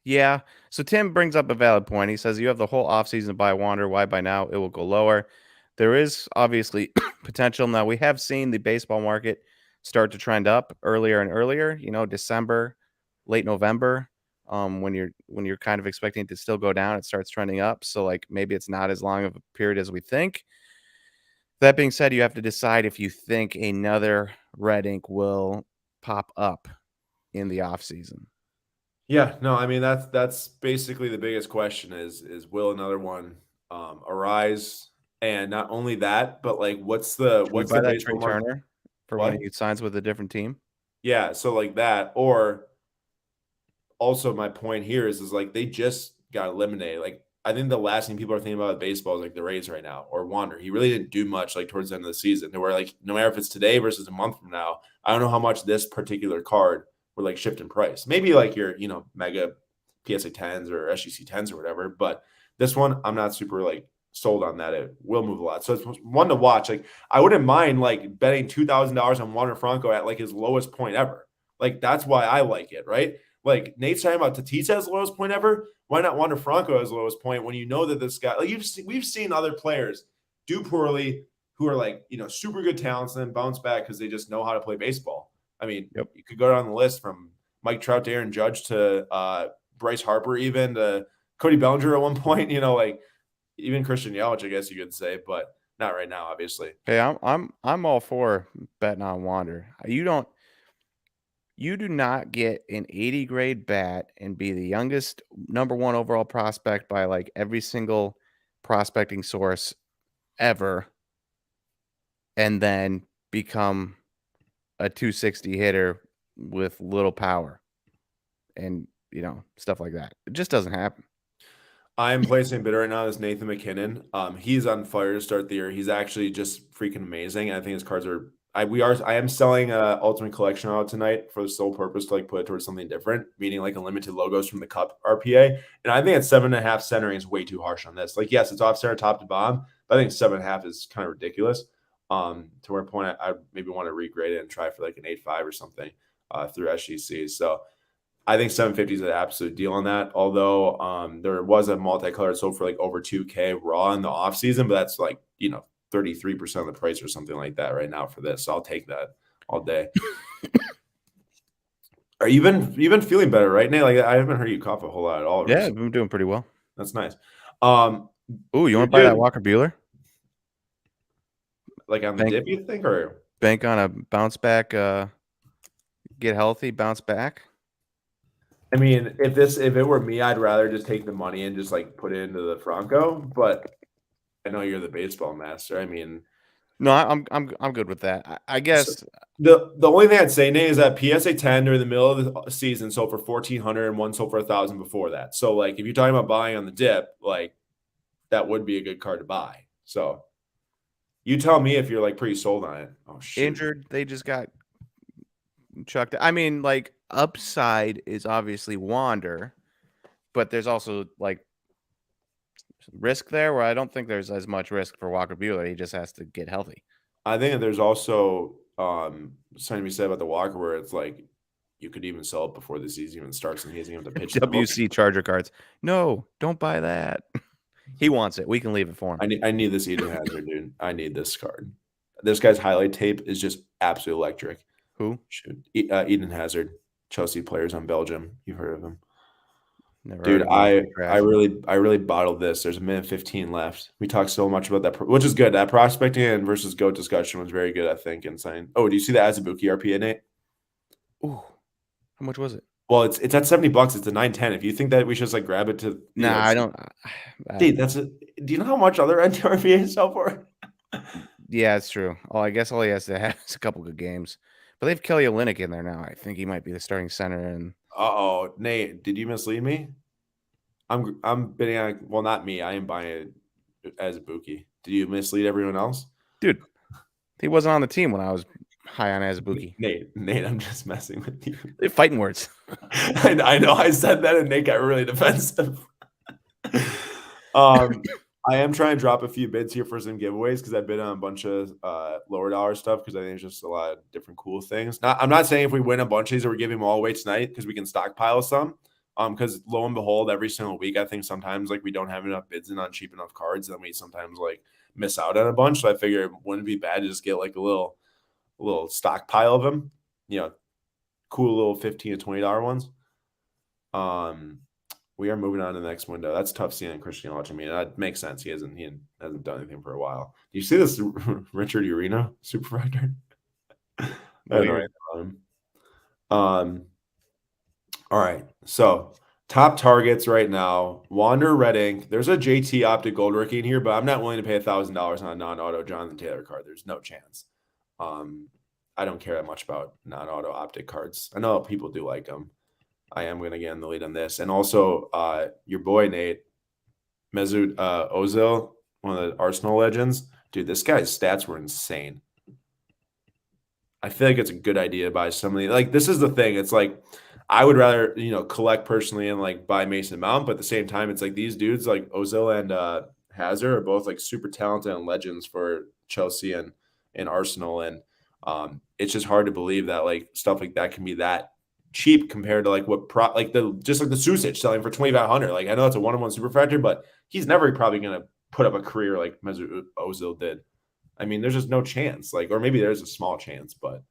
Yeah. So Tim brings up a valid point. He says you have the whole offseason to buy Wander. Why by now it will go lower? There is obviously potential. Now we have seen the baseball market start to trend up earlier and earlier. December, late November, when you're kind of expecting it to still go down, it starts trending up. So like maybe it's not as long of a period as we think. That being said, you have to decide if you think another red ink will pop up in the offseason. Yeah, no, I mean that's basically the biggest question is will another one arise? And not only that, but like what's the Should we buy that Trey baseball market? Turner for when What? he signs with a different team? Yeah, so like that, or also my point here is like they just got eliminated. Like I think the last thing people are thinking about with baseball is like the Rays right now or Wander. He really didn't do much like towards the end of the season. To where like no matter if it's today versus a month from now, I don't know how much this particular card would like shift in price. Maybe like your mega PSA 10s or SGC 10s or whatever. But this one, I'm not super like sold on that. It will move a lot. So it's one to watch. Like I wouldn't mind like betting $2,000 on Wander Franco at like his lowest point ever. Like that's why I like it, right? Like Nate's talking about Tatis as the lowest point ever. Why not Wander Franco as the lowest point when you know that this guy, like we've seen other players do poorly who are like, super good talents and then bounce back because they just know how to play baseball. I mean, Yep. you could go down the list from Mike Trout to Aaron Judge to Bryce Harper, even to Cody Bellinger at one point, like even Christian Yelich, I guess you could say, but not right now, obviously. Hey, I'm all for betting on Wander. You do not get an 80 grade bat and be the youngest number one overall prospect by like every single prospecting source ever and then become a 260 hitter with little power and, stuff like that. It just doesn't happen. I'm placing a bid right now as Nathan McKinnon. He's on fire to start the year. He's actually just freaking amazing. I think his cards are. I am selling Ultimate Collection out tonight for the sole purpose to put it towards something different, meaning like unlimited logos from the Cup RPA. And I think at 7.5 centering is way too harsh on this. Yes, it's off center top to bottom, but I think 7.5 is kind of ridiculous. To where point I maybe want to regrade it and try for like an 8.5 or something through SGC. So I think 750 is an absolute deal on that. Although there was a multicolored sold for over 2K raw in the off season, but that's 33% of the price or something like that right now for this. So I'll take that all day. Are you been feeling better, right, Nate? I haven't heard you cough a whole lot at all. Yeah, I've been doing pretty well. That's nice. Oh, you want to buy that Walker Buehler? On the dip, you think, or bank on a bounce back? Get healthy, bounce back. I mean, if it were me, I'd rather just take the money and just put it into the Franco. But I know you're the baseball master. I mean, no, I'm good with that. I guess the only thing I'd say, Nate, is that PSA 10 during the middle of the season sold for 1,400 and one sold for 1,000 before that. So if you're talking about buying on the dip, that would be a good card to buy. So you tell me if you're pretty sold on it. Oh, shoot. Injured, they just got chucked. I mean, upside is obviously Wander, but there's also risk there where I don't think there's as much risk for Walker Buehler. He just has to get healthy. I think there's also something to be said about the Walker where it's you could even sell it before the season even starts and he doesn't even have to pitch. WC Charger cards. No, don't buy that. He wants it. We can leave it for him. I need this Eden Hazard, dude. I need this card. This guy's highlight tape is just absolutely electric. Who? Eden Hazard, Chelsea players on Belgium. You've heard of him. Never. Dude, I really bottled this. There's a minute 15 left. We talked so much about that, which is good. That prospecting and versus GOAT discussion was very good, I think. Insane. Oh, do you see the Azubuike RPA, Nate? Ooh, how much was it? Well, it's at $70. It's a 910. If you think that we should just grab it to, I don't. Dude, do you know how much other RPAs sell for? Yeah, it's true. Oh, I guess all he has to have is a couple good games. But they have Kelly Olynyk in there now. I think he might be the starting center. And Nate, did you mislead me? I'm bidding on. Well, not me. I am buying it as Azubuike. Did you mislead everyone else, dude? He wasn't on the team when I was high on Azubuike. Nate, I'm just messing with you. They're fighting words. I know. I said that, and Nate got really defensive. I am trying to drop a few bids here for some giveaways because I've bid on a bunch of lower dollar stuff because I think there's just a lot of different cool things. I'm not saying if we win a bunch of these, we're giving them all away tonight because we can stockpile some. Because lo and behold, every single week, I think sometimes we don't have enough bids in on cheap enough cards, and we sometimes miss out on a bunch. So I figure it wouldn't be bad to just get a little stockpile of them. Cool little $15 to $20 ones. We are moving on to the next window. That's tough seeing Christian Yelich. I mean, that makes sense. He hasn't done anything for a while. Do you see this Richard Urena superfractor? All right. So top targets right now: Wander, Red Ink. There's a JT Optic Gold rookie in here, but I'm not willing to pay $1,000 on a non-auto Jonathan Taylor card. There's no chance. I don't care that much about non-auto optic cards. I know people do like them. I am going to get in the lead on this. And also, your boy, Nate, Mesut Ozil, one of the Arsenal legends. Dude, this guy's stats were insane. I feel like it's a good idea to buy somebody. This is the thing. It's I would rather, collect personally and buy Mason Mount. But at the same time, it's these dudes Ozil and Hazard are both super talented and legends for Chelsea and Arsenal. And it's just hard to believe that stuff like that can be that cheap compared to what the Susic selling for 2,500. I know it's a 1-on-1 superfractor, but he's never probably going to put up a career like Mesut Ozil did. I mean, there's just no chance. Or maybe there's a small chance, but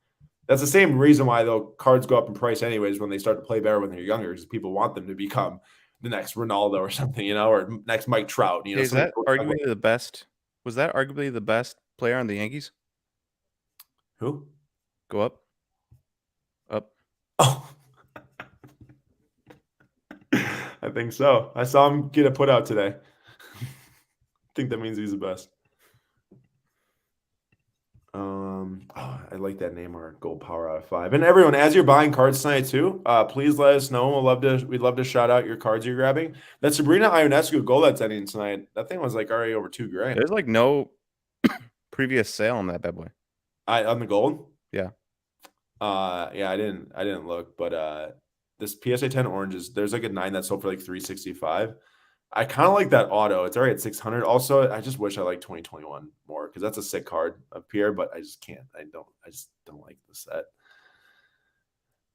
that's the same reason why though cards go up in price anyways when they start to play better when they're younger, because people want them to become the next Ronaldo or something, or next Mike Trout. Is that arguably the best? Was that arguably the best player on the Yankees? Who? Go up. Oh, I think so. I saw him get a put out today. I think that means he's the best. I like that Neymar gold power out of 5. And everyone, as you're buying cards tonight too, please let us know. We'd love to shout out your cards you're grabbing. That Sabrina Ionescu goal that's ending tonight, that thing was like already over $2,000. There's like no previous sale on that bad boy. On the gold? Yeah. Yeah, I didn't look, but this PSA 10 oranges, there's like a 9 that sold for like 365. I kind of like that auto. It's already at 600. Also, I just wish I liked 2021 more because that's a sick card of Pierre, but I just can't. I just don't like the set.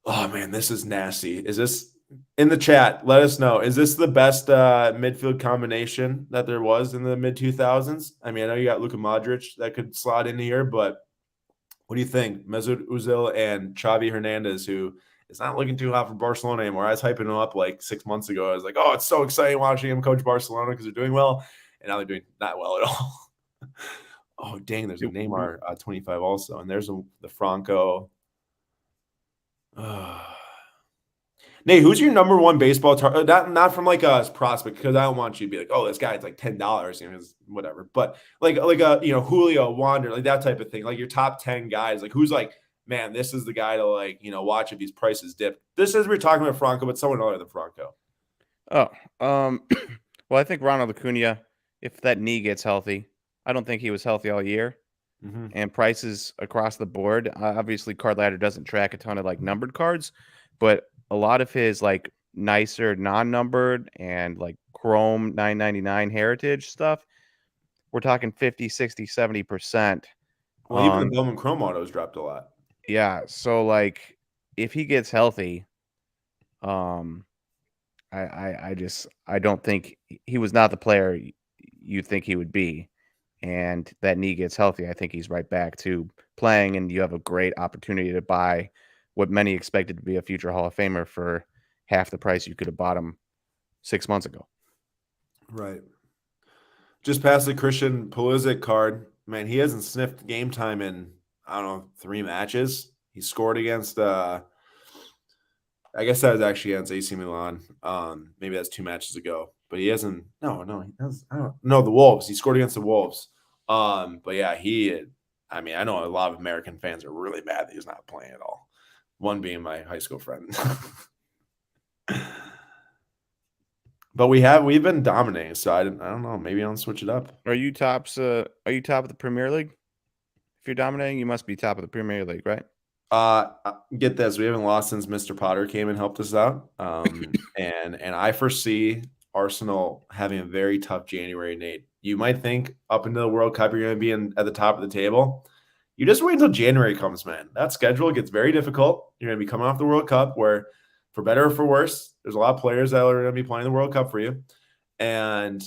Oh man, this is nasty. Is this in the chat? Let us know. Is this the best midfield combination that there was in the mid 2000s? I mean, I know you got Luka Modric that could slot into here, but what do you think? Mesut Ozil and Xavi Hernandez, who is not looking too hot for Barcelona anymore. I was hyping him up like 6 months ago. I was like, oh, it's so exciting watching him coach Barcelona because they're doing well. And now they're doing not well at all. Oh, dang. There's a Neymar 25 also. And there's the Franco. Nate, who's your number one baseball target? Not from like a prospect, because I don't want you to be like, oh, this guy's like $10, whatever. But like a Julio Wander, like that type of thing. Like your top 10 guys, like who's like, man, this is the guy to like watch if these prices dip. This is we're talking about Franco, but someone other than Franco. Oh, well, I think Ronald Acuna, if that knee gets healthy, I don't think he was healthy all year. Mm-hmm. And prices across the board. Obviously, Card Ladder doesn't track a ton of like numbered cards, but a lot of his like nicer non-numbered and like Chrome 999 heritage stuff, we're talking 50, 60, 70%. Well, even the Bowman Chrome autos dropped a lot. Yeah, so like if he gets healthy, I don't think he was not the player you think he would be. And that knee gets healthy, I think he's right back to playing, and you have a great opportunity to buy what many expected to be a future Hall of Famer for half the price you could have bought him 6 months ago. Right. Just past the Christian Pulisic card. Man, he hasn't sniffed game time in, I don't know, 3 matches. He scored against I guess that was actually against AC Milan. Maybe that's 2 matches ago. But he hasn't. No, he has. I don't know. The Wolves. He scored against the Wolves. But yeah, I mean, I know a lot of American fans are really mad that he's not playing at all. One being my high school friend. But we've been dominating, so I don't know. Maybe I'll switch it up. Are you top of the Premier League? If you're dominating, you must be top of the Premier League, right? Get this. We haven't lost since Mr. Potter came and helped us out. And I foresee Arsenal having a very tough January, Nate. You might think up into the World Cup you're going to be at the top of the table. You just wait until January comes, man. That schedule gets very difficult. You're going to be coming off the World Cup where, for better or for worse, there's a lot of players that are going to be playing the World Cup for you. And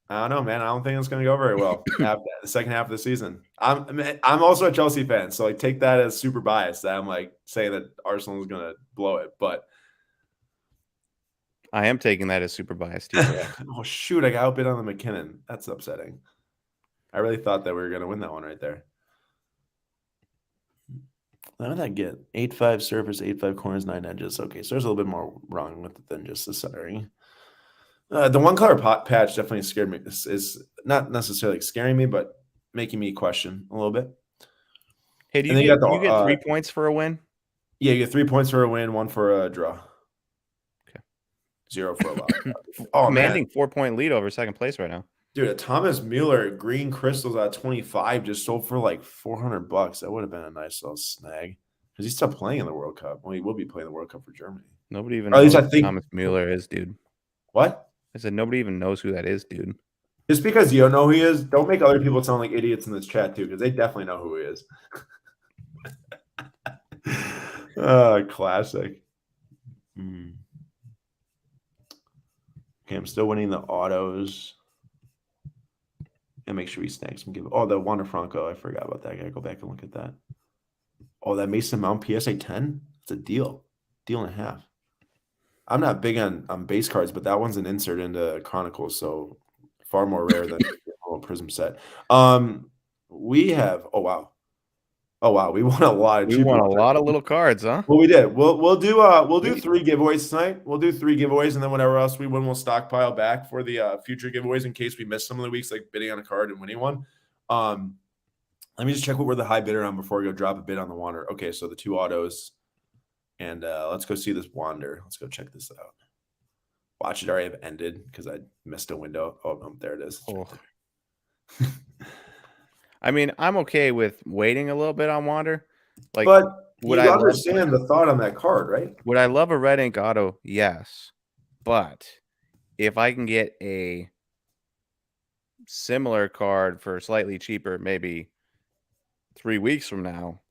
I don't know, man. I don't think it's going to go very well after the second half of the season. I'm also a Chelsea fan, so like take that as super biased that I'm like saying that Arsenal is going to blow it, but I am taking that as super biased too. Oh shoot, I got outbid on the McKinnon. That's upsetting. I really thought that we were going to win that one right there. How did I get? 8-5 surface, 8-5 corners, 9 edges. Okay, so there's a little bit more wrong with it than just the centering. The one color patch definitely scared me. Is not necessarily scaring me, but making me question a little bit. Hey, do you get 3 points for a win? Yeah, you get 3 points for a win, 1 for a draw. Okay. 0 for a loss. Commanding 4-point lead over second place right now. Dude, a Thomas Mueller green crystals at 25 just sold for like $400. That would have been a nice little snag because he's still playing in the World Cup. Well, he will be playing the World Cup for Germany. Nobody even knows who Thomas Mueller is, dude. What? I said nobody even knows who that is, dude. Just because you don't know who he is, don't make other people sound like idiots in this chat too, because they definitely know who he is. Classic. Okay, I'm still winning the autos. And make sure we snag some give. Oh, the Wander Franco. I forgot about that. I gotta go back and look at that. Oh, that Mason Mount PSA 10? It's a deal. Deal and a half. I'm not big on base cards, but that one's an insert into Chronicles, so far more rare than a Prism set. We have we won a lot. We won a lot of little cards, huh? Well, we did. We'll do 3 giveaways tonight. We'll do 3 giveaways, and then whatever else we win, we'll stockpile back for the future giveaways in case we miss some of the weeks, like bidding on a card and winning one. Let me just check what we're the high bidder on before we go drop a bid on the Wander. Okay, so the 2 autos. And let's go see this Wander. Let's go check this out. Watch it already have ended because I missed a window. Oh, no, there it is. It's right there. I mean, I'm okay with waiting a little bit on Wander. Like, but would you I understand the thought on that card, right? Would I love a red ink auto? Yes. But if I can get a similar card for slightly cheaper, maybe 3 weeks from now.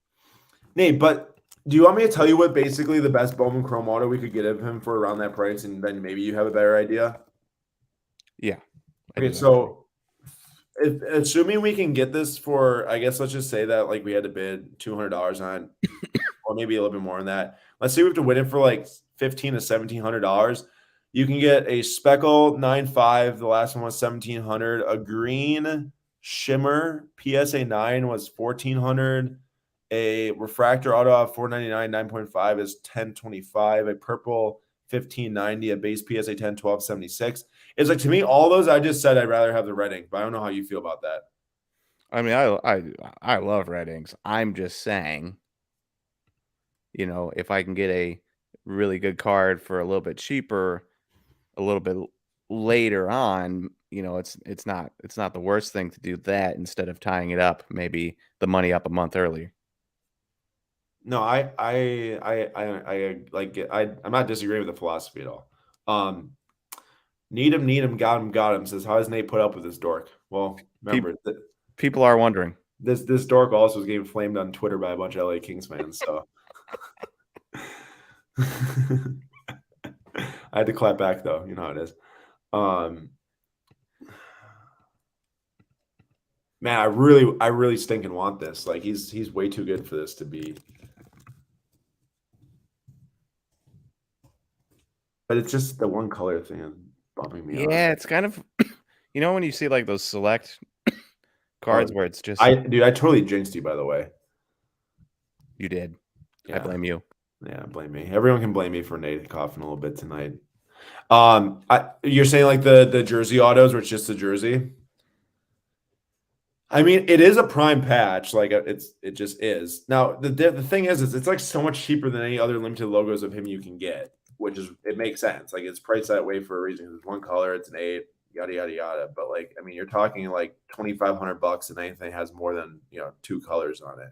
Nate, but do you want me to tell you what basically the best Bowman Chrome auto we could get of him for around that price, and then maybe you have a better idea? Yeah. Okay, so assuming we can get this for, I guess let's just say that like we had to bid $200 on, or maybe a little bit more than that. Let's say we have to win it for like $1,500 to $1,700. You can get a Speckle 9.5. The last one was $1,700. A green shimmer PSA 9 was $1,400. A refractor auto of $499 9.5 is $1,025. A purple 1590. A base PSA 10 $1,276. It's like, to me, all those I just said I'd rather have the red ink, but I don't know how you feel about that. I mean, I love red inks. I'm just saying, if I can get a really good card for a little bit cheaper, a little bit later on, it's not the worst thing to do that instead of tying it up, maybe the money up a month earlier. No, I like it. I'm not disagreeing with the philosophy at all. Need him, got him. Says, how does Nate put up with this dork? Well, remember, people are wondering. This dork also was getting flamed on Twitter by a bunch of LA Kings fans. So I had to clap back though. You know how it is. Man, I really stinking want this. Like he's way too good for this to be. But it's just the one color thing is bumping me out. Yeah, it's kind of, when you see like those select cards where it's just. I totally jinxed you, by the way. You did. Yeah. I blame you. Yeah, blame me. Everyone can blame me for Nate coughing a little bit tonight. You're saying like the jersey autos where it's just the jersey? I mean, it is a prime patch. Like it just is. Now the thing is it's like so much cheaper than any other limited logos of him you can get, which is, it makes sense. Like it's priced that way for a reason. It's one color, it's an 8, yada yada yada. But like, I mean, you're talking like $2,500 and anything has more than 2 colors on it.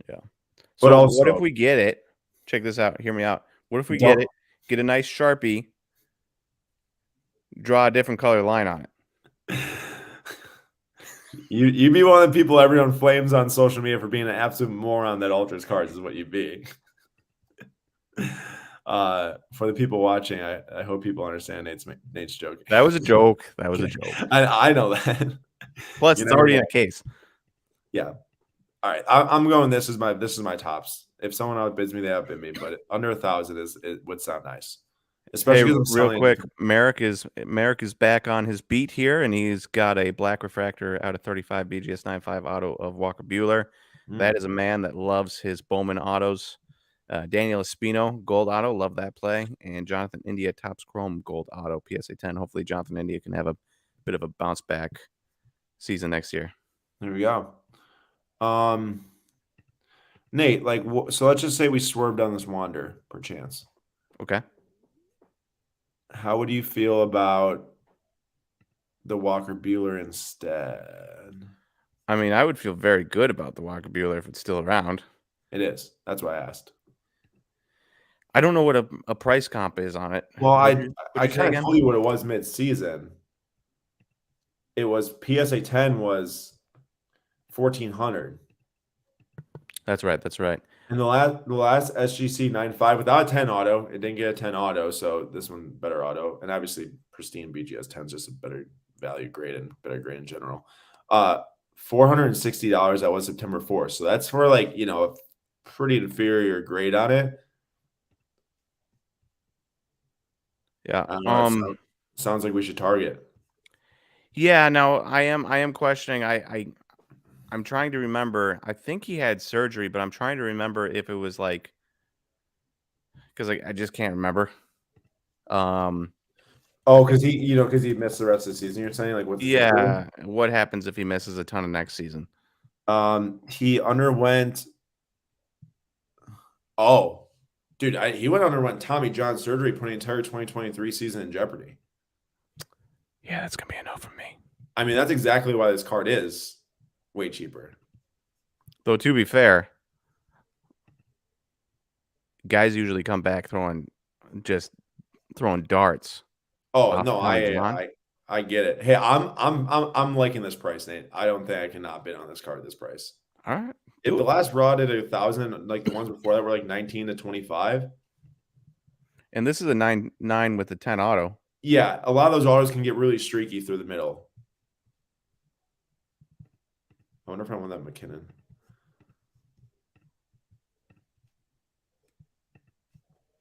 Yeah. So but also, what if we get it? Check this out. Hear me out. What if we get it? Get a nice Sharpie. Draw a different color line on it. You'd be one of the people everyone flames on social media for being an absolute moron that alters cards is what you'd be. For the people watching, I hope people understand Nate's joke. That was a joke. That was a joke. I know that. Plus, it's already in a case. Yeah. All right. I'm going. This is my tops. If someone outbids me, they outbid me. But under 1,000 it would sound nice. Especially real quick, Merrick is back on his beat here, and he's got a black refractor out of 35 BGS 9.5 auto of Walker Buehler. That is a man that loves his Bowman autos. Daniel Espino, gold auto, love that play. And Jonathan India, Topps Chrome, gold auto, PSA 10. Hopefully Jonathan India can have a bit of a bounce back season next year. There we go. Nate, like, so let's just say we swerved on this Wander, perchance. Okay. How would you feel about the Walker Buehler instead? I mean, I would feel very good about the Walker Buehler if it's still around. It is. That's why I asked. I don't know what a price comp is on it. Well, I kind of told you what it was mid-season. It was PSA 10 was $1,400. That's right. That's right. And the last SGC 9.5 without a 10 auto, it didn't get a 10 auto, so this one better auto, and obviously pristine BGS 10 is just a better value grade and better grade in general. $460. That was September 4th, so that's for like a pretty inferior grade on it. Yeah. Sounds like we should target. Yeah. No, I am questioning. I'm trying to remember. I think he had surgery, but I'm trying to remember if it was like, because I just can't remember. Because he missed the rest of the season. You're saying like what happens if he misses a ton of next season? He underwent. Oh, dude, he underwent Tommy John surgery, putting the entire 2023 season in jeopardy. Yeah, that's gonna be a no from me. I mean, that's exactly why this card is way cheaper. Though to be fair, guys usually come back throwing darts. Oh Off no, Tommy John. I get it. Hey, I'm liking this price, Nate. I don't think I cannot bid on this card at this price. All right, If do the it. last raw did 1,000, like the ones before that were like 19 to 25. And this is a 9 with the 10 auto. Yeah, a lot of those autos can get really streaky through the middle. I wonder if I want that McKinnon.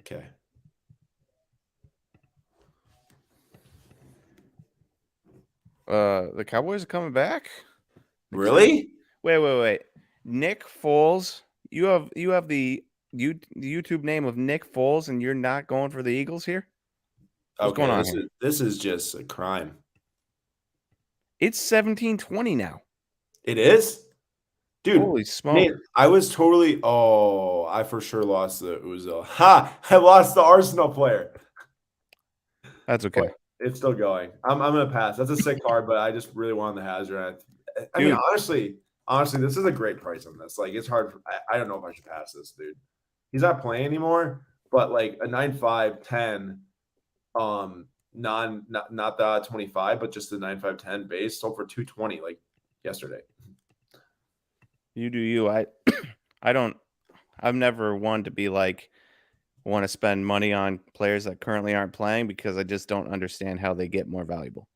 Okay. The Cowboys are coming back. Really? Wait. Nick Foles. You have the YouTube name of Nick Foles, and you're not going for the Eagles here. What's going on here? This is just a crime. It's 17-20 now. It is? Dude, holy smoke. Nate, I was totally I for sure lost the Uzo. Ha! I lost the Arsenal player. That's okay. But it's still going. I'm gonna pass. That's a sick card, but I just really wanted the hazard. I mean, honestly, this is a great price on this. Like, it's hard. I don't know if I should pass this, dude. He's not playing anymore, but like a 9.5, 10, not the 25, but just the 9.5, 10 base sold for 220 like yesterday. You do you. I'm never one to be like want to spend money on players that currently aren't playing because I just don't understand how they get more valuable.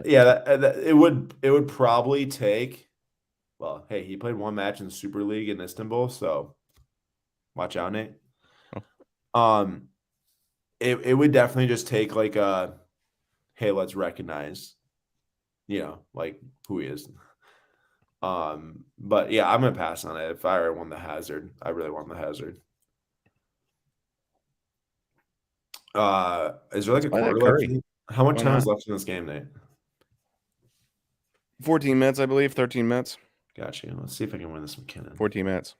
Yeah, it would probably take. Well, hey, he played one match in the Super League in Istanbul, so watch out, Nate. Oh. It would definitely just take like a, hey, let's recognize, like who he is. But yeah, I'm gonna pass on it. If I won the hazard, I really want the hazard. Is there like a quarter left? How much time is left in this game, Nate? 14 minutes, I believe. 13 minutes. Gotcha. Let's see if I can win this McKinnon. 14 minutes.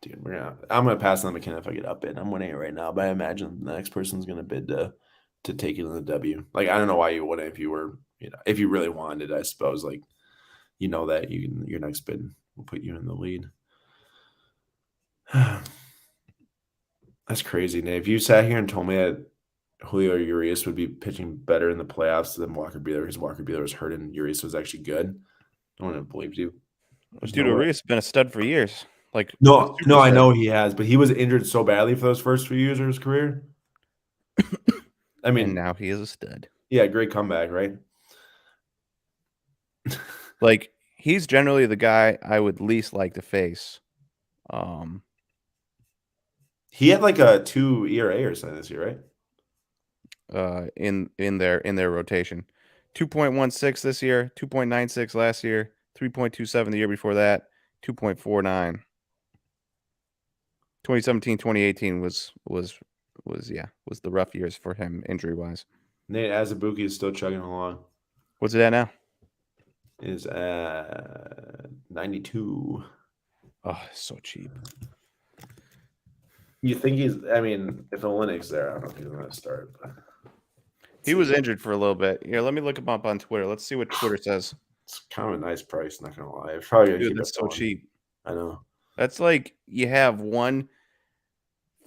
Dude, I'm gonna pass on McKinnon if I get up bid. I'm winning it right now, but I imagine the next person's gonna bid to take it in the W. Like, I don't know why you wouldn't if you were, if you really wanted, I suppose. Like, that your next bid will put you in the lead. That's crazy, Nate. If you sat here and told me that Julio Urias would be pitching better in the playoffs than Walker Buehler, because Walker Buehler was hurt and Urias was actually good, I wouldn't have believed you. Dude, Urias has been a stud for years. Like, no, I know he has, but he was injured so badly for those first few years of his career. I mean, and now he is a stud. Yeah, great comeback, right? Like, he's generally the guy I would least like to face. He had like a 2 ERA or something this year, right? In their rotation, 2.16 this year, 2.96 last year, 3.27 the year before that, 2.49. 2017, 2018 was the rough years for him injury wise. Nate Azubuike is still chugging along. What's it at now? Is 92. Oh, so cheap. You think he's? I mean, if Olenek's there, I don't know if he's going to start. But he was injured for a little bit. Here, let me look him up on Twitter. Let's see what Twitter says. It's kind of a nice price, not gonna lie. It's probably Dude, that's so cheap. I know. That's like you have one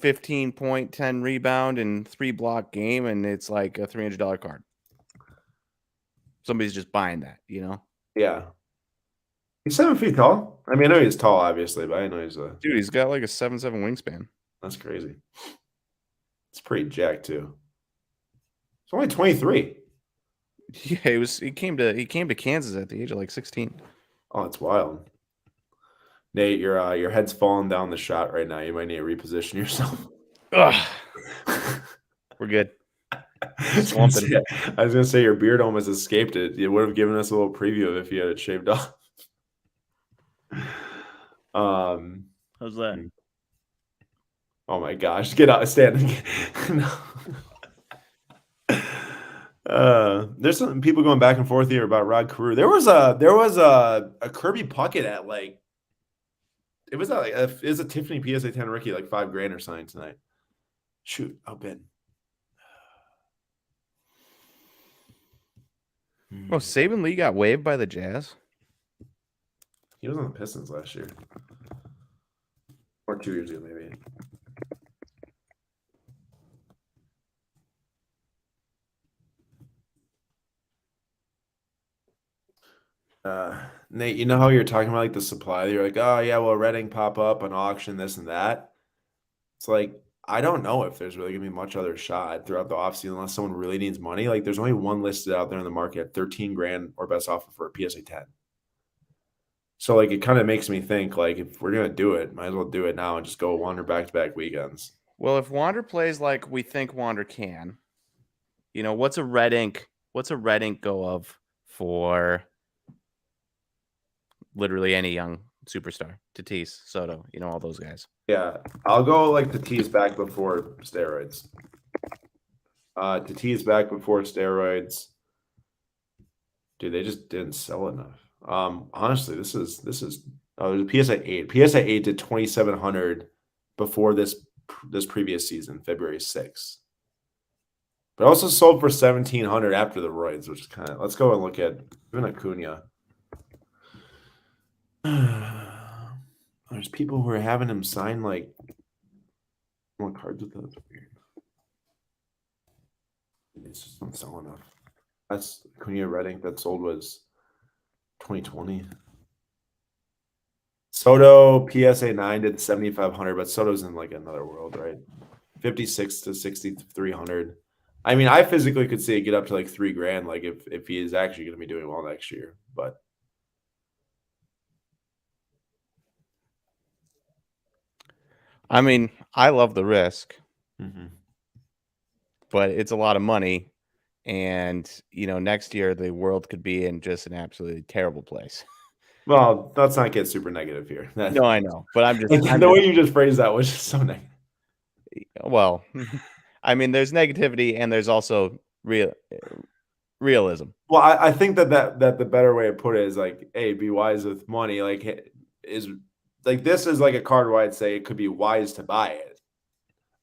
15-point, 10 rebound, and 3 block game, and it's like a $300 card. Somebody's just buying that, Yeah. He's 7 feet tall. I mean, I know he's tall, obviously, but I know he's a dude. He's got like a 7'7" wingspan. That's crazy. It's pretty jacked too. It's only 23. Yeah, he came to Kansas at the age of like 16. Oh, that's wild. Nate, your head's falling down the shot right now. You might need to reposition yourself. Ugh. We're good. I was gonna say your beard almost escaped it. It would have given us a little preview of if you had it shaved off. How's that? Oh my gosh! Get out, stand. No. There's some people going back and forth here about Rod Carew. There was a Kirby Puckett at like it was a Tiffany PSA 10 rookie like $5,000 or something tonight. Shoot, I'll bid. Oh, Saban Lee got waived by the Jazz. He was on the Pistons last year, or 2 years ago, maybe. Nate, you know how you're talking about like the supply? You're like, oh yeah, well, Reading pop up an auction, this and that. It's like I don't know if there's really gonna be much other shot throughout the offseason unless someone really needs money. Like there's only one listed out there in the market at $13,000 or best offer for a PSA 10. So like it kind of makes me think like if we're gonna do it, might as well do it now and just go Wander back-to-back weekends. Well, if Wander plays like we think Wander can, what's a red ink go of for literally any young superstar? Tatis, Soto, all those guys. Yeah, I'll go like Tatis back before steroids. Tatis back before steroids. Dude, they just didn't sell enough. Honestly, this is there's a PSA 8. PSA 8 did 2,700 before this previous season, February 6th. But also sold for 1,700 after the roids, which is kind of let's go and look at even Acuna. There's people who are having him sign like more cards with those. It's just not selling enough. That's Acuna Red Ink that sold was 2020. Soto PSA 9 did 7,500, but Soto's in like another world, right? 56 to 6,300. I mean, I physically could see it get up to like $3,000, like if he is actually going to be doing well next year. But I mean, I love the risk, mm-hmm. but it's a lot of money. And, next year the world could be in just an absolutely terrible place. Well, let's not get super negative here. No, I know, but I'm just the way you just phrased that was just so negative. Well, I mean, there's negativity and there's also realism. Well, I think that the better way to put it is like, hey, be wise with money. Like, is like this is like a card where I'd say it could be wise to buy it.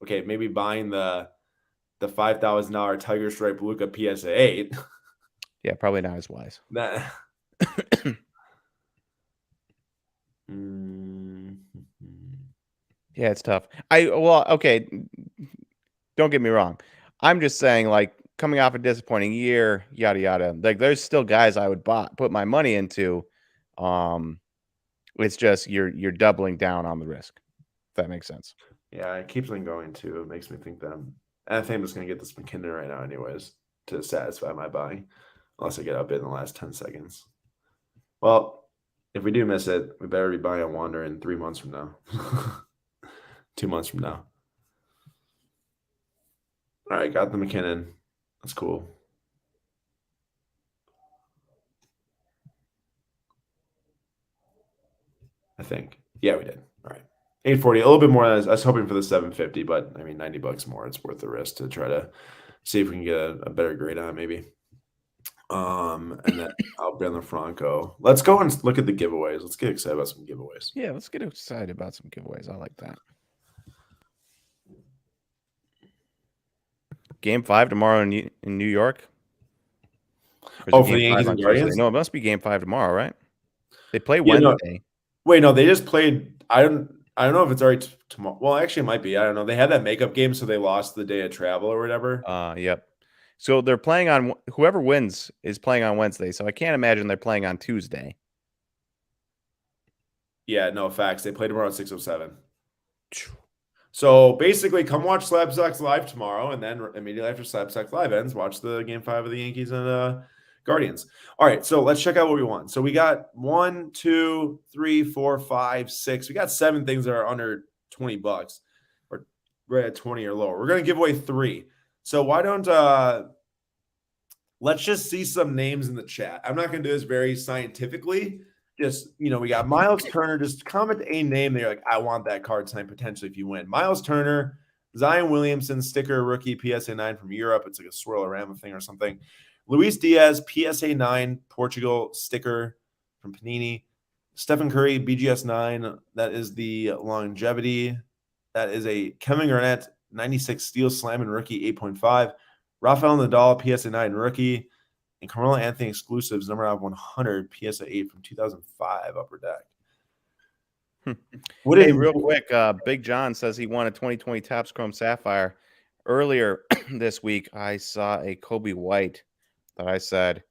Okay, maybe buying the $5,000 Tiger Stripe Luka PSA 8. Yeah, probably not as wise. Yeah, it's tough. Okay, don't get me wrong. I'm just saying, like, coming off a disappointing year, yada yada. Like, there's still guys I would put my money into. It's just you're doubling down on the risk. If that makes sense. Yeah, it keeps on going too. It makes me think that I think I'm just gonna get this McKinnon right now, anyways, to satisfy my buying, unless I get outbid in the last 10 seconds. Well, if we do miss it, we better be buying a Wander in 3 months from now. 2 months from now. All right, got the McKinnon. That's cool. I think. Yeah, we did. All right. 840, a little bit more. I was hoping for the 750, but I mean, $90 more. It's worth the risk to try to see if we can get a better grade on it, maybe. And then Alberto Franco. Let's go and look at the giveaways. Let's get excited about some giveaways. Yeah, let's get excited about some giveaways. I like that. Game 5 tomorrow in New York. Oh, for the Yankees and Guardians? No, it must be Game 5 tomorrow, right? They play Wednesday. Wait, no, they just played. I don't know if it's already tomorrow. Well, actually, it might be. I don't know. They had that makeup game, so they lost the day of travel or whatever. Yep. So they're playing on whoever wins is playing on Wednesday. So I can't imagine they're playing on Tuesday. Yeah, no facts. They play tomorrow at 6:07. So basically, come watch Slab Sox Live tomorrow, and then immediately after Slab Sox Live ends, watch the Game 5 of the Yankees and Guardians. All right, so let's check out what we won. So we got 1, 2, 3, 4, 5, 6. We got 7 things that are under $20, or right at 20 or lower. We're gonna give away 3. So why don't let's just see some names in the chat. I'm not gonna do this very scientifically. Just, we got Miles Turner. Just comment a name that you're like, I want that card tonight potentially if you win. Miles Turner, Zion Williamson sticker rookie PSA 9 from Europe. It's like a swirl-a-rama thing or something. Luis Diaz PSA 9 Portugal sticker from Panini. Stephen Curry BGS 9. That is the longevity. That is a Kevin Garnett 96 Steel Slamming rookie 8.5. Rafael Nadal PSA 9 rookie. And Carmelo Anthony exclusives number out of 100 PSA 8 from 2005 Upper Deck. Hey, real quick, Big John says he won a 2020 Topps Chrome Sapphire. Earlier this week, I saw a Kobe White that I said,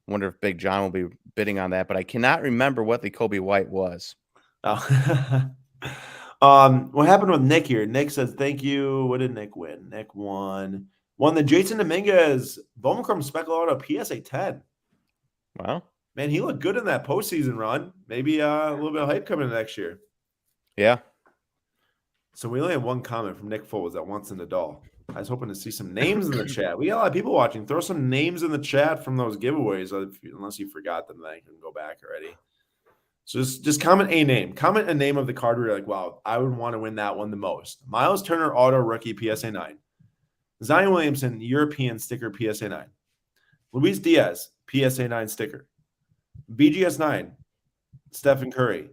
wonder if Big John will be bidding on that, but I cannot remember what the Kobe White was. Oh. What happened with Nick here? Nick says, thank you. What did Nick win? Nick won the Jason Dominguez Bowman Chrome Speckle Auto PSA 10. Wow. Man, he looked good in that postseason run. Maybe a little bit of hype coming in next year. Yeah. So we only have one comment from Nick Foles that wants in the doll. I was hoping to see some names in the chat. We got a lot of people watching. Throw some names in the chat from those giveaways, unless you forgot them, then I can go back already. So just comment a name. Comment a name of the card where you're like, wow, I would want to win that one the most. Miles Turner Auto Rookie PSA 9. Zion Williamson European Sticker PSA 9. Luis Diaz PSA 9 sticker. BGS 9. Stephen Curry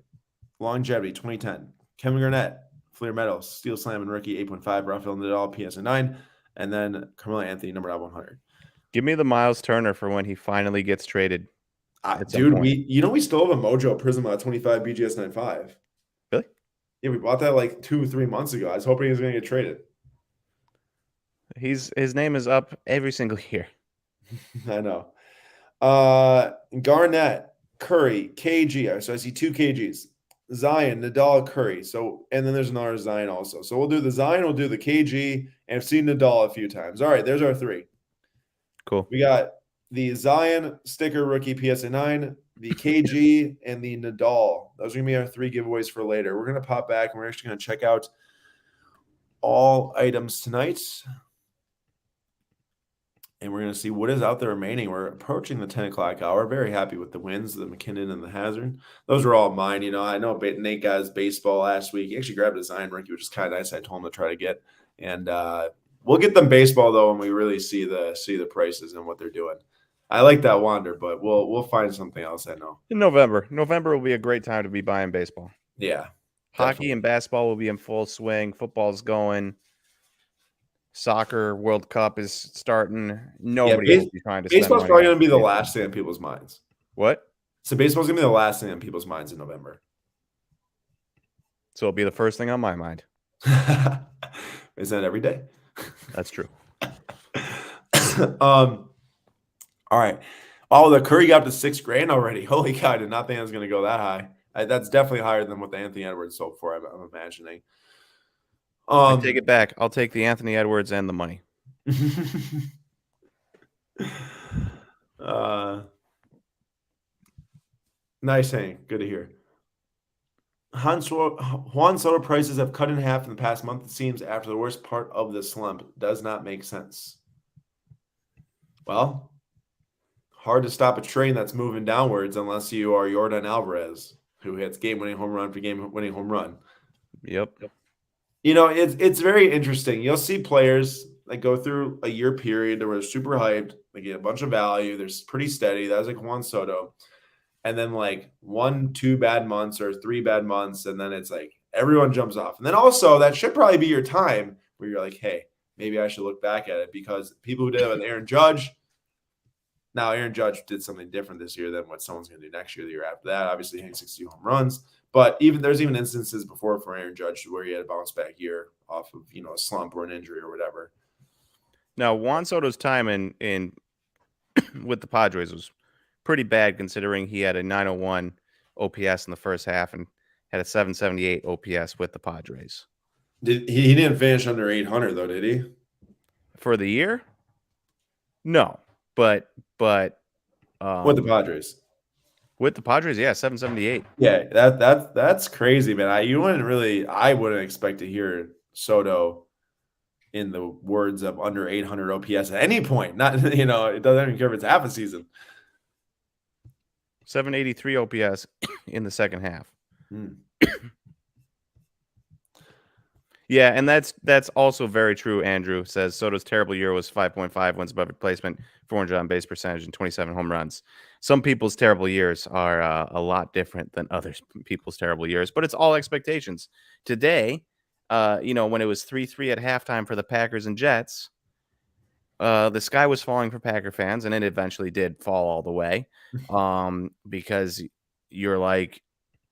Longevity 2010. Kevin Garnett Fleer Metals Steel Slam and Rookie 8.5. Rafael Nadal PSA 9. And then Carmelo Anthony number out 100. Give me the Miles Turner for when he finally gets traded. Dude, we still have a Mojo Prisma 25 BGS 9.5. Really? Yeah, we bought that like 2-3 months ago. I was hoping he was going to get traded. His name is up every single year. I know. Garnett, Curry, KG. So I see 2 KGs. Zion, Nadal, Curry. So, and then there's another Zion also. So we'll do the Zion, we'll do the KG, and I've seen Nadal a few times. All right, there's our 3. Cool. We got the Zion sticker rookie PSA 9, the KG, and the Nadal. Those are going to be our 3 giveaways for later. We're going to pop back, and we're actually going to check out all items tonight. And we're going to see what is out there remaining. We're approaching the 10 o'clock hour. Very happy with the wins, the McKinnon and the Hazard. Those are all mine. I know Nate got his baseball last week. He actually grabbed a Zion rookie, which is kind of nice. I told him to try to get. And we'll get them baseball, though, when we really see the prices and what they're doing. I like that Wander, but we'll find something else, I know. In November. November will be a great time to be buying baseball. Yeah. Hockey definitely. and basketball will be in full swing. Football's going. Soccer World Cup is starting. Nobody will be trying to spend baseball's money probably on going to be the baseball. last thing on people's minds. What? So baseball's going to be the last thing on people's minds in November. So it'll be the first thing on my mind. Is that every day? That's true. All right. Oh, the Curry got up to $6,000 already. Holy cow! I did not think it was going to go that high. That's definitely higher than what the Anthony Edwards sold for. I'm imagining. I take it back. I'll take the Anthony Edwards and the money. Nice, Hank. Good to hear. Juan Soto prices have cut in half in the past month, it seems, after the worst part of the slump. Does not make sense. Well, hard to stop a train that's moving downwards unless you are Yordan Alvarez, who hits game-winning home run for game-winning home run. Yep. It's very interesting. You'll see players that go through a year period where they're super hyped, they get a bunch of value, they're pretty steady. That was like Juan Soto. And then like 1-2 bad months or 3 bad months, and then it's like everyone jumps off. And then also that should probably be your time where you're like, hey, maybe I should look back at it, because people who did it with Aaron Judge. Now, Aaron Judge did something different this year than what someone's going to do next year, the year after that. Obviously, hitting 62 home runs. But there's even instances before for Aaron Judge where he had a bounce back year off of, a slump or an injury or whatever. Now, Juan Soto's time in with the Padres was pretty bad, considering he had a 901 OPS in the first half and had a 778 OPS with the Padres. He didn't finish under 800 though, did he? For the year? No, but with the Padres. With the Padres, yeah, 778. Yeah, that's crazy, man. I wouldn't expect to hear Soto in the words of under 800 OPS at any point. Not, it doesn't even care if it's half a season. 783 OPS in the second half. Yeah, and that's also very true. Andrew says Soto's terrible year was 5.5 wins above replacement, 400 on base percentage, and 27 home runs. Some people's terrible years are a lot different than other people's terrible years, but it's all expectations. Today, when it was 3-3 at halftime for the Packers and Jets, the sky was falling for Packer fans, and it eventually did fall all the way, because you're like,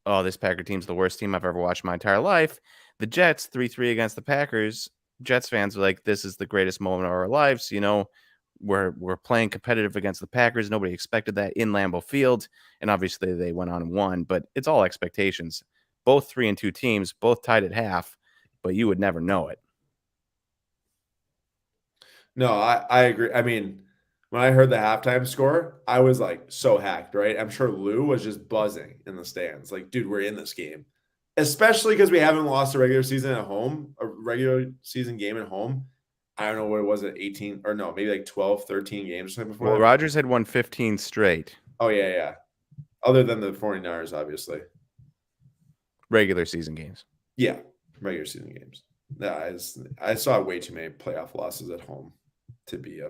oh, this Packer team's the worst team I've ever watched in my entire life. The Jets 3-3 against the Packers. Jets fans were like, this is the greatest moment of our lives. We're playing competitive against the Packers. Nobody expected that in Lambeau Field, and obviously they went on and won. But it's all expectations. Both 3-2 teams, both tied at half, but you would never know it. No, I agree. I mean, when I heard the halftime score, I was like so hacked, right? I'm sure Lou was just buzzing in the stands. Like, dude, we're in this game. Especially because we haven't lost a regular season at home, a regular season game at home. I don't know what it was at 18 or no, maybe like 12, 13 games or something before Well, that. Rodgers had won 15 straight Oh, yeah. Other than the 49ers, obviously. regular season games. Yeah, regular season games. Yeah, I saw way too many playoff losses at home to be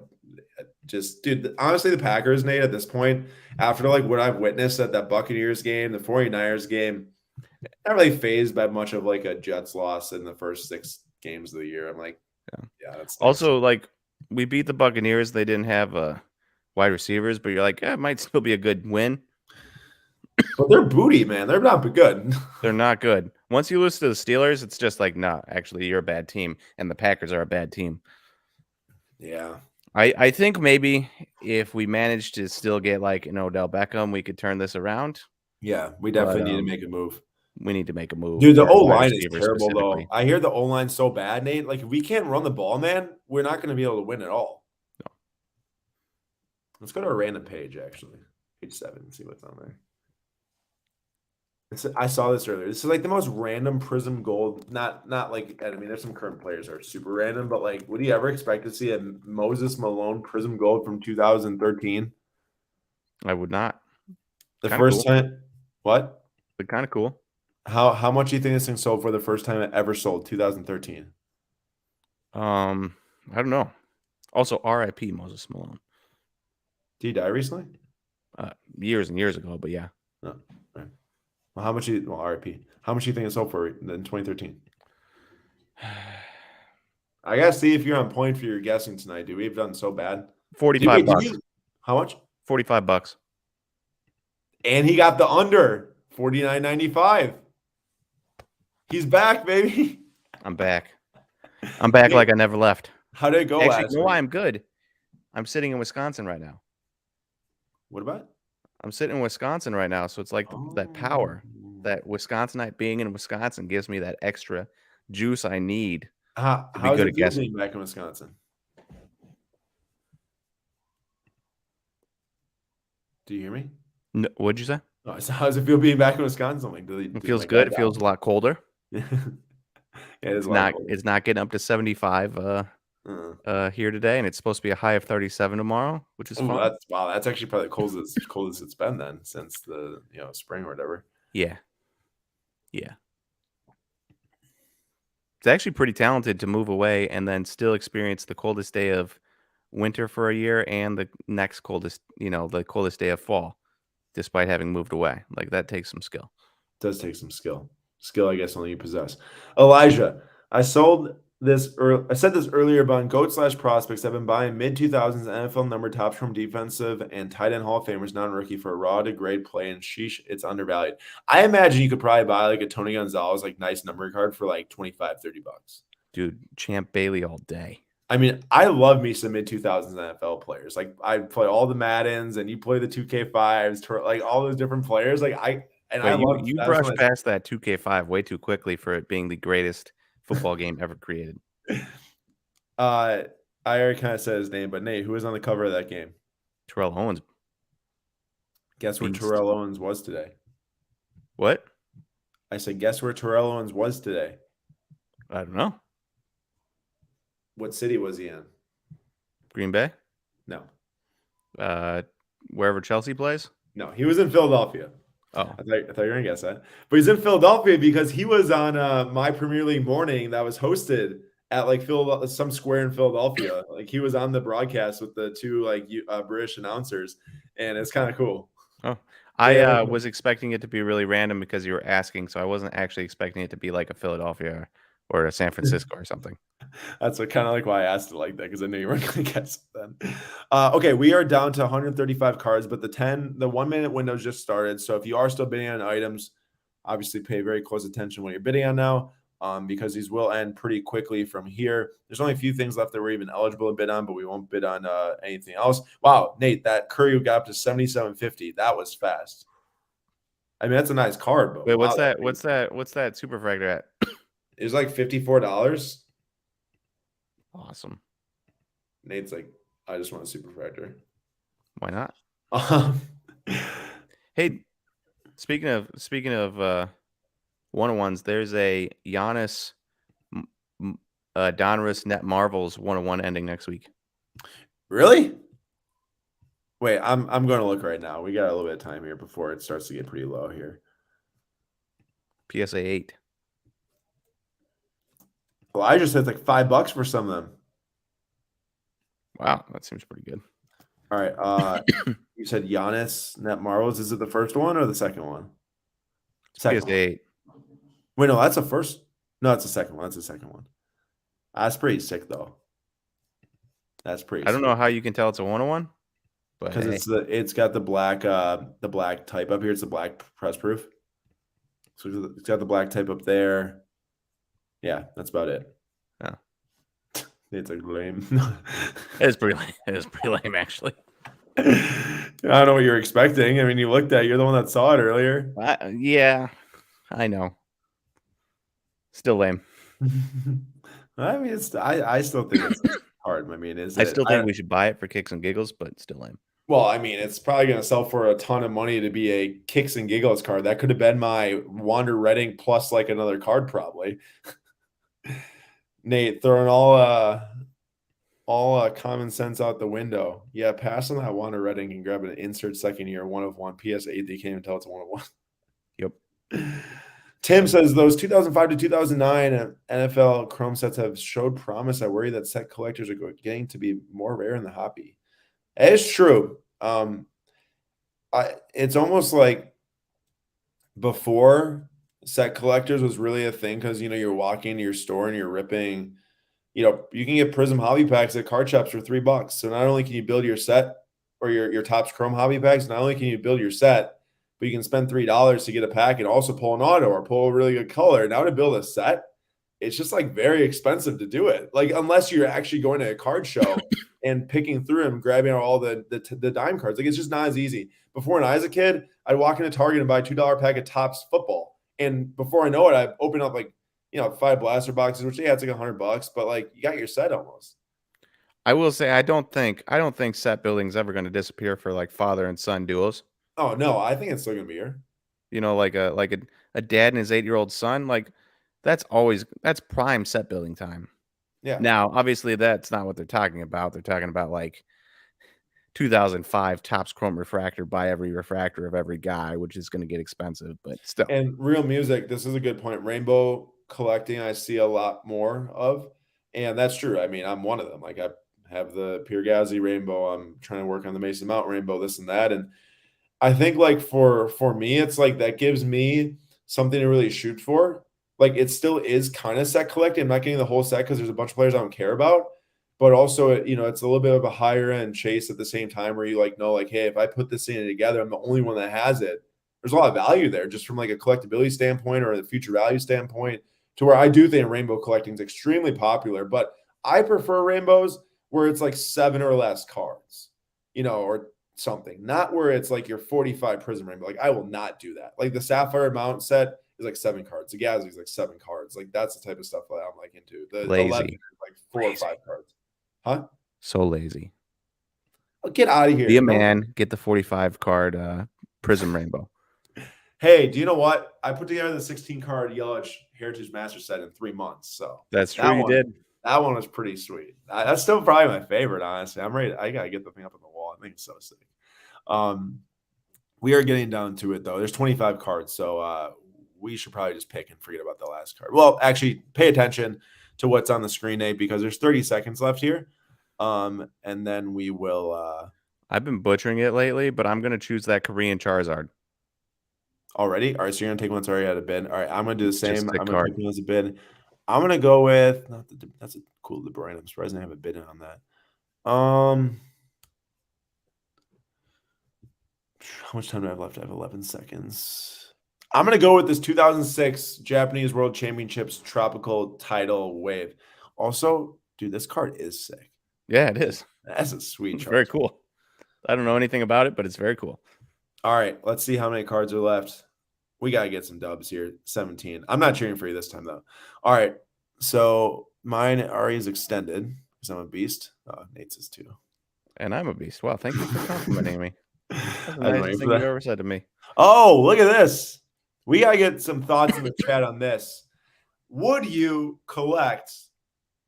just, dude, honestly, the Packers, Nate, at this point, after like what I've witnessed at that Buccaneers game, the 49ers game, not really phased by much of like a Jets loss in the first 6 games of the year. I'm like, yeah, that's also like we beat the Buccaneers. They didn't have wide receivers, but you're like, it might still be a good win. But they're booty, man. They're not good. They're not good. Once you lose to the Steelers, it's just like, nah, actually, you're a bad team, and the Packers are a bad team. Yeah. I think maybe if we manage to still get like an Odell Beckham, we could turn this around. Yeah, we definitely need to make a move. We need to make a move. Dude, the for wide O-line is receivers terrible, though. specifically. I hear the O-line's so bad, Nate. Like, if we can't run the ball, man, we're not going to be able to win at all. No. Let's go to a random page, actually. Page 7, and see what's on there. I saw this earlier. This is like the most random Prism Gold. Not like, I mean, there's some current players that are super random, but like, would you ever expect to see a Moses Malone Prism Gold from 2013? I would not. The Kinda first cool. time, what? But kind of cool. How much do you think this thing sold for the first time it ever sold? 2013. I don't know. Also, R.I.P. Moses Malone. Did he die recently? Years and years ago, but yeah. No. Right. Well, how much? RIP. How much do you think it sold for in 2013? I gotta see if you're on point for your guessing tonight, dude. We've done so bad. 45 bucks. How much? 45 bucks. And he got the under 49.95. He's back, baby. I'm back. I'm back like I never left. How did it go Actually, last you know week? why I'm good? I'm sitting in Wisconsin right now. What about? I'm sitting in Wisconsin right now, so it's like that power, that Wisconsinite being in Wisconsin gives me that extra juice I need to be How's good it at feel guessing. being back in Wisconsin? Do you hear me? No, what'd you say? Oh, so how does it feel being back in Wisconsin? Like, It feels good. It feels a lot colder. Yeah, it's It's not getting up to 75 here today, and it's supposed to be a high of 37 tomorrow, which is fun. That's actually probably the coldest it's been then since the spring or whatever. Yeah. It's actually pretty talented to move away and then still experience the coldest day of winter for a year and the next coldest, the coldest day of fall, despite having moved away. Like, that takes some skill. It does take some skill. Skill, I guess, only you possess. Elijah, I said this earlier, but on GOAT/prospects, I've been buying mid-2000s NFL number tops from defensive and tight end Hall of Famers, non-rookie, for a raw to grade play, and sheesh, it's undervalued. I imagine you could probably buy like a Tony Gonzalez like nice number card for like $25, $30. Dude, Champ Bailey all day. I mean, I love me some mid-2000s NFL players. Like, I play all the Maddens, and you play the 2K5s, like all those different players. Like, You brushed past that 2K5 way too quickly for it being the greatest football game ever created. I already kind of said his name, but Nate, who was on the cover of that game? Terrell Owens. Guess where Beast. Terrell Owens was today? What? I said, guess where Terrell Owens was today? I don't know. What city was he in? Green Bay? No. Wherever Chelsea plays? No, he was in Philadelphia. Oh, I thought you were gonna guess that. But he's in Philadelphia because he was on my Premier League morning that was hosted at like some square in Philadelphia. Like he was on the broadcast with the two like British announcers, and it's kind of cool. oh. They have I a, was expecting it to be really random because you were asking, so I wasn't actually expecting it to be like a Philadelphia or a San Francisco or something. That's what kind of like why I asked it like that because I knew you weren't going to guess it then. Okay, we are down to 135 cards, but the 1 minute window just started. So if you are still bidding on items, obviously pay very close attention when you're bidding on now, because these will end pretty quickly from here. There's only a few things left that we're even eligible to bid on, but we won't bid on anything else. Wow, Nate, that Curry got up to 77.50. That was fast. I mean, that's a nice card, but Wait, wow, What's that superfractor at? it was like $54. Awesome. Nate's like, I just want a super factor. Why not? Um, Hey, speaking of one-on-ones, there's a Giannis Donruss Net Marvels 101 ending next week. really? Wait, I'm going to look right now. We got a little bit of time here before it starts to get pretty low here. PSA 8. Well, I just said like $5 for some of them. Wow, that seems pretty good. All right. You said Giannis Net Marvels. Is it the first one or the second one? Second PSA 8. Wait, no, that's the first. No, that's the second one. That's the second one. That's pretty sick though. That's pretty. I don't know how you can tell it's a 101, but because it's got the black type up here. It's the black press proof. So it's got the black type up there. Yeah, that's about it. Yeah. It's like lame. It is pretty lame. It is pretty lame, actually. I don't know what you're expecting. I mean, you're the one that saw it earlier. Yeah, I know. Still lame. I mean, I still think it's hard. I mean, I still think we should buy it for kicks and giggles, but still lame. Well, I mean, it's probably going to sell for a ton of money to be a kicks and giggles card. That could have been my Wander Redding plus like another card, probably. Nate throwing all common sense out the window. Yeah, pass on that Wander Redding and grab an insert second year 1/1 PS8. They can't even tell it's a 1/1. Yep. Tim says those 2005 to 2009 NFL Chrome sets have showed promise. I worry that set collectors are getting to be more rare in the hobby. It's true. It's almost like before set collectors was really a thing because you're walking into your store and you're ripping. You can get Prism hobby packs at card shops for $3. So not only can you build your set or your Topps Chrome hobby packs, not only can you build your set, but you can spend $3 to get a pack and also pull an auto or pull a really good color. Now to build a set, it's just like very expensive to do it. Like unless you're actually going to a card show and picking through them, grabbing all the dime cards. Like it's just not as easy. Before when I was a kid, I'd walk into Target and buy a $2 pack of Topps football. And before I know it, I'd open up like 5 blaster boxes, which it's like $100, but like you got your set almost. I will say I don't think set building's ever going to disappear for like father and son duos. Oh no, I think it's still gonna be here. Like a dad and his 8-year-old son, like that's prime set building time. Yeah. Now, obviously, that's not what they're talking about. They're talking about like 2005 Topps Chrome refractor, buy every refractor of every guy, which is going to get expensive, but still. And real music, this is a good point. Rainbow collecting, I see a lot more of, and that's true. I mean, I'm one of them. Like I have the Pierre Gasly rainbow. I'm trying to work on the Mason Mount rainbow, this and that, and I think like for me, it's like that gives me something to really shoot for. Like it still is kind of set collecting. I'm not getting the whole set because there's a bunch of players I don't care about, but also it's a little bit of a higher end chase at the same time where you know like, hey, if I put this thing together, I'm the only one that has it. There's a lot of value there just from like a collectability standpoint or the future value standpoint to where I do think rainbow collecting is extremely popular, but I prefer rainbows where it's like 7 or less cards, or something, not where it's like your 45 Prism rainbow. Like I will not do that. Like the Sapphire Mount set is like 7 cards. The Gasly is like 7 cards. Like that's the type of stuff that I'm like into. The Lazy. 11 is like 4 or 5 cards. Huh? So lazy. Get out of here. Be a man. Get the 45 card Prism rainbow. Hey, do you know what? I put together the 16 card Yelich Heritage Master set in 3 months. So that's true. You did. That one was pretty sweet. That's still probably my favorite, honestly. I'm ready. I gotta get the thing up on the wall. I think it's so sick. We are getting down to it though. There's 25 cards, so we should probably just pick and forget about the last card. Well, actually, pay attention to what's on the screen, Nate, because there's 30 seconds left here. And then we will I've been butchering it lately, but I'm gonna choose that Korean Charizard. already. All right, so you're gonna take one that's already at a bid. All right, I'm gonna do the Just same. a I'm gonna card. pick one as a bid. I'm gonna go with that's a cool De Bruyne. I'm surprised I have a bid on that. How much time do I have left? I have 11 seconds. I'm going to go with this 2006 Japanese World Championships Tropical Title Wave. Also, dude, this card is sick. Yeah, it is. That's a sweet It's chart. very cool. I don't know anything about it, but it's very cool. All right, let's see how many cards are left. We got to get some dubs here. 17. I'm not cheering for you this time, though. All right, so mine already is extended because I'm a beast. Nate's is too. And I'm a beast. Wow, thank you for complimenting me. That's the I was waiting nicest for thing you've that. ever said to me. Oh, look at this. We got to get some thoughts in the chat on this. Would you collect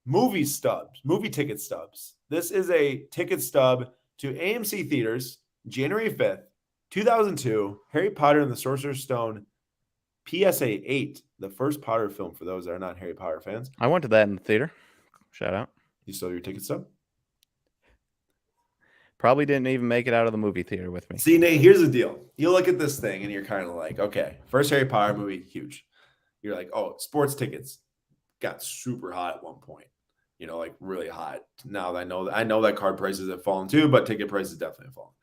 movie stubs, movie ticket stubs? This is a ticket stub to AMC Theaters, January 5th, 2002, Harry Potter and the Sorcerer's Stone, PSA 8, the first Potter film for those that are not Harry Potter fans. I went to that in the theater. Shout out. You still have your ticket stub? Probably didn't even make it out of the movie theater with me. See, Nate, here's the deal. You look at this thing and you're kind of like, okay, first Harry Potter movie, huge. You're like, oh, sports tickets got super hot at one point. You know, like really hot. Now I know that card prices have fallen too, but ticket prices definitely have fallen.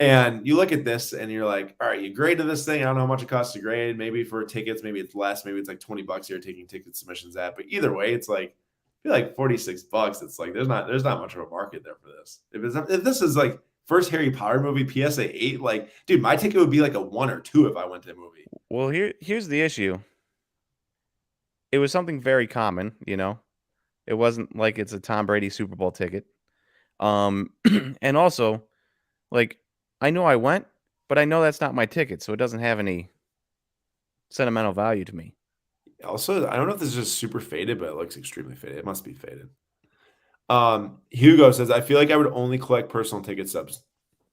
And you look at this and you're like, all right, you graded this thing. I don't know how much it costs to grade. Maybe for tickets, maybe it's less. Maybe it's like $20 you're taking ticket submissions at. But either way, it's like, I feel like $46. It's like there's not much of a market there for this. If this is like first Harry Potter movie, PSA 8, like, dude, my ticket would be like a 1 or 2 if I went to a movie. Well, here's the issue. It was something very common, you know. It wasn't like it's a Tom Brady Super Bowl ticket. And also, like, I know I went, but I know that's not my ticket, so it doesn't have any sentimental value to me. Also, I don't know if this is just super faded, but it looks extremely faded. It must be faded. Hugo says, I feel like I would only collect personal ticket subs.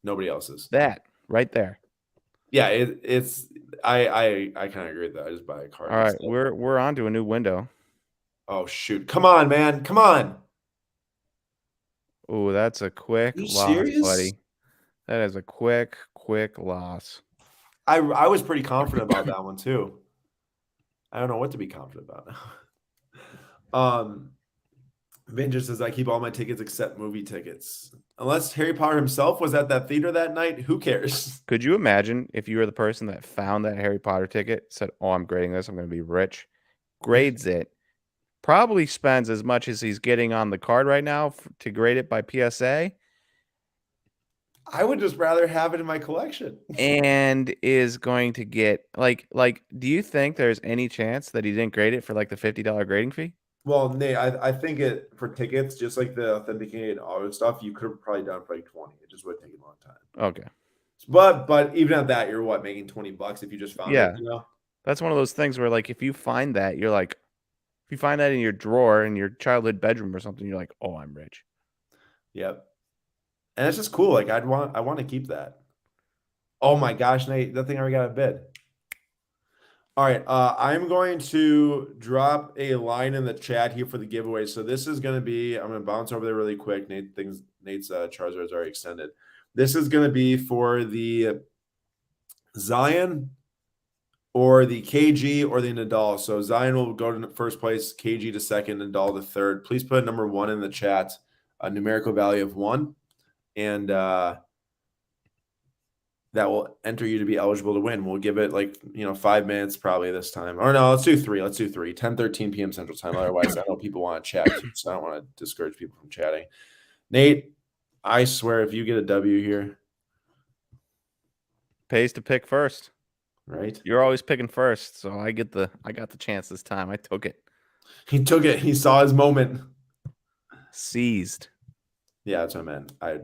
Nobody else's. That right there. Yeah, it's I kind of agree with that. I just buy a card. All right, we're on to a new window. Oh shoot. Come on, man. Come on. Oh, that's a quick You loss, serious? buddy. That is a quick loss. I was pretty confident about that one too. I don't know what to be confident about now. Vinja says I keep all my tickets except movie tickets. Unless Harry Potter himself was at that theater that night, who cares? Could you imagine if you were the person that found that Harry Potter ticket, said, "Oh, I'm grading this. I'm going to be rich," grades it, probably spends as much as he's getting on the card right now to grade it by PSA, I would just rather have it in my collection. and is going to get like. Do you think there's any chance that he didn't grade it for like the $50 grading fee? Well, Nate, I think it for tickets, just like the authenticated auto stuff, you could have probably done for like 20. It just would take a long time. Okay. But even at that, you're what, making $20 if you just found Yeah. it, you know? That's one of those things where, like, if you find that, you're like, if you find that in your drawer in your childhood bedroom or something, you're like, oh, I'm rich. Yep. And it's just cool. Like I want to keep that. Oh my gosh, Nate, that thing already got a bid. All right, I'm going to drop a line in the chat here for the giveaway. So this is going to be, I'm going to bounce over there really quick. Nate's Charizard's already extended. This is going to be for the Zion or the KG or the Nadal. So Zion will go to first place, KG to second, Nadal to third. Please put number 1 in the chat, a numerical value of 1. And that will enter you to be eligible to win. We'll give it 5 minutes probably this time. Or no, let's do 3. 10:13 p.m. Central Time. Otherwise, I know people want to chat too, so I don't want to discourage people from chatting. Nate, I swear if you get a W here. Pays to pick first. Right? You're always picking first, so I got the chance this time. I took it. He took it. He saw his moment. Seized. Yeah, that's what I meant. I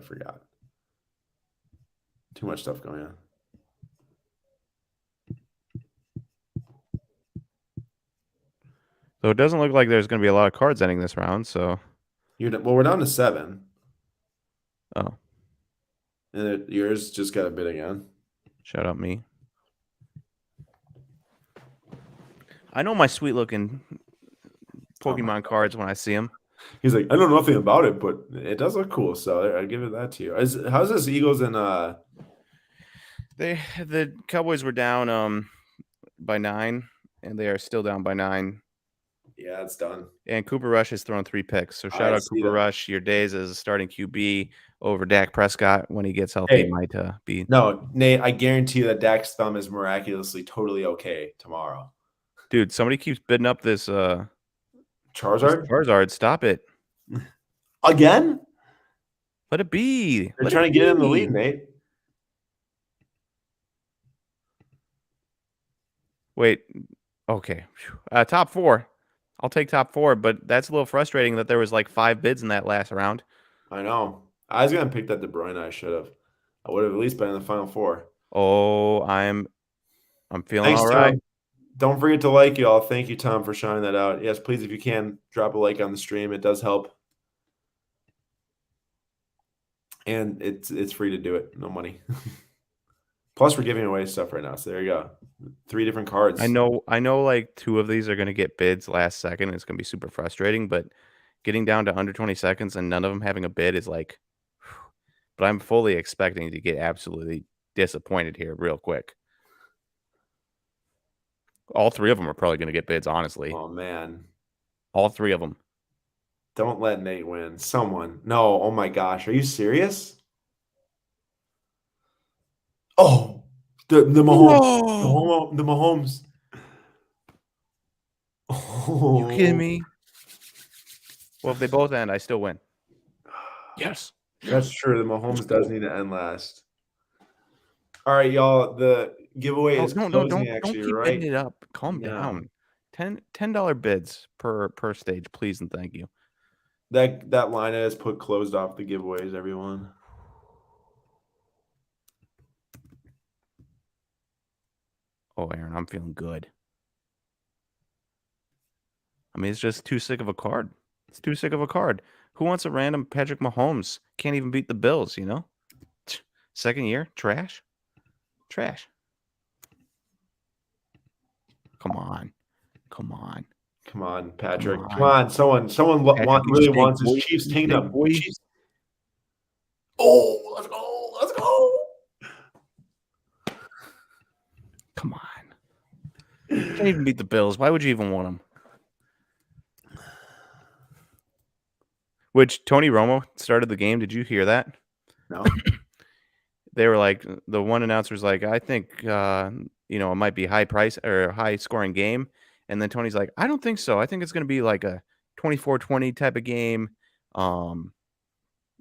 forgot. Too much stuff going on. So it doesn't look like there's going to be a lot of cards ending this round. So, We're down to 7. Oh, And yours just got a bid again. Shout out me. I know my sweet looking Pokemon cards when I see them. He's like, I know nothing about it, but it does look cool. So I give it that to you. How's this Eagles and The Cowboys were down by 9, and they are still down by 9. Yeah, it's done. And Cooper Rush has thrown 3 picks. So shout I out see Cooper that. Rush. Your days as a starting QB over Dak Prescott when he gets healthy Hey. might be. No, Nate, I guarantee you that Dak's thumb is miraculously totally okay tomorrow. Dude, somebody keeps bidding up this Charizard? Charizard. Stop it. Again? Let it be. They're trying to get in the lead, Nate. Wait. Okay. Top 4. I'll take top 4, but that's a little frustrating that there was like 5 bids in that last round. I know. I was gonna pick that De Bruyne. I should have. I would have at least been in the final 4. Oh, I'm feeling Thanks, all right. Tom. Don't forget to like y'all. Thank you, Tom, for shouting that out. Yes, please, if you can, drop a like on the stream. It does help. And it's free to do it. No money. Plus, we're giving away stuff right now. So there you go. 3 different cards. I know like 2 of these are going to get bids last second. And it's going to be super frustrating, but getting down to under 20 seconds and none of them having a bid is like, but I'm fully expecting to get absolutely disappointed here real quick. All 3 of them are probably going to get bids, honestly. Oh, man. All 3 of them. Don't let Nate win. Someone. No. Oh, my gosh. Are you serious? Oh, the Mahomes. Whoa! The Mahomes. Oh. You kidding me? Well, if they both end, I still win. Yes. That's true. The Mahomes does need to end last. All right, y'all. The giveaway is closing, actually, don't keep right? bidding it up. Calm down. $10 bids per stage, please and thank you. That line has put closed off the giveaways, everyone. Oh, Aaron, I'm feeling good. I mean, it's just too sick of a card. It's too sick of a card. Who wants a random Patrick Mahomes? Can't even beat the Bills, you know? Second year? Trash? Trash. Come on. Come on. Come on, Patrick. Come on. Someone Patrick, really stink, wants boy. his Chiefs You kingdom. stink, boy. Chiefs. Oh, let's go. Let's go. Come on. Can't even beat the Bills. Why would you even want them? Which Tony Romo started the game. Did you hear that? No. They were like, the one announcer's like, I think, it might be high price or high scoring game. And then Tony's like, I don't think so. I think it's going to be like a 24-20 type of game.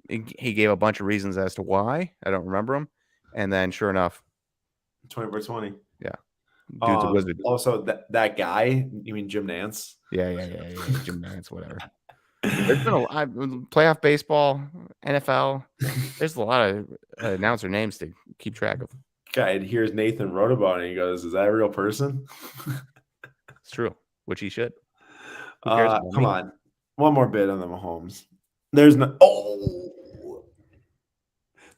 He gave a bunch of reasons as to why. I don't remember them. And then sure enough, 20-20. Yeah. Dude's a wizard. Also, that guy, you mean Jim Nance? Yeah. Jim Nance, whatever. There's been a lot playoff baseball, NFL. There's a lot of announcer names to keep track of. Guy hears Nathan wrote about it and he goes, is that a real person? It's true, which he should. Who cares about come me? on. One more bit on the Mahomes. There's no. Oh,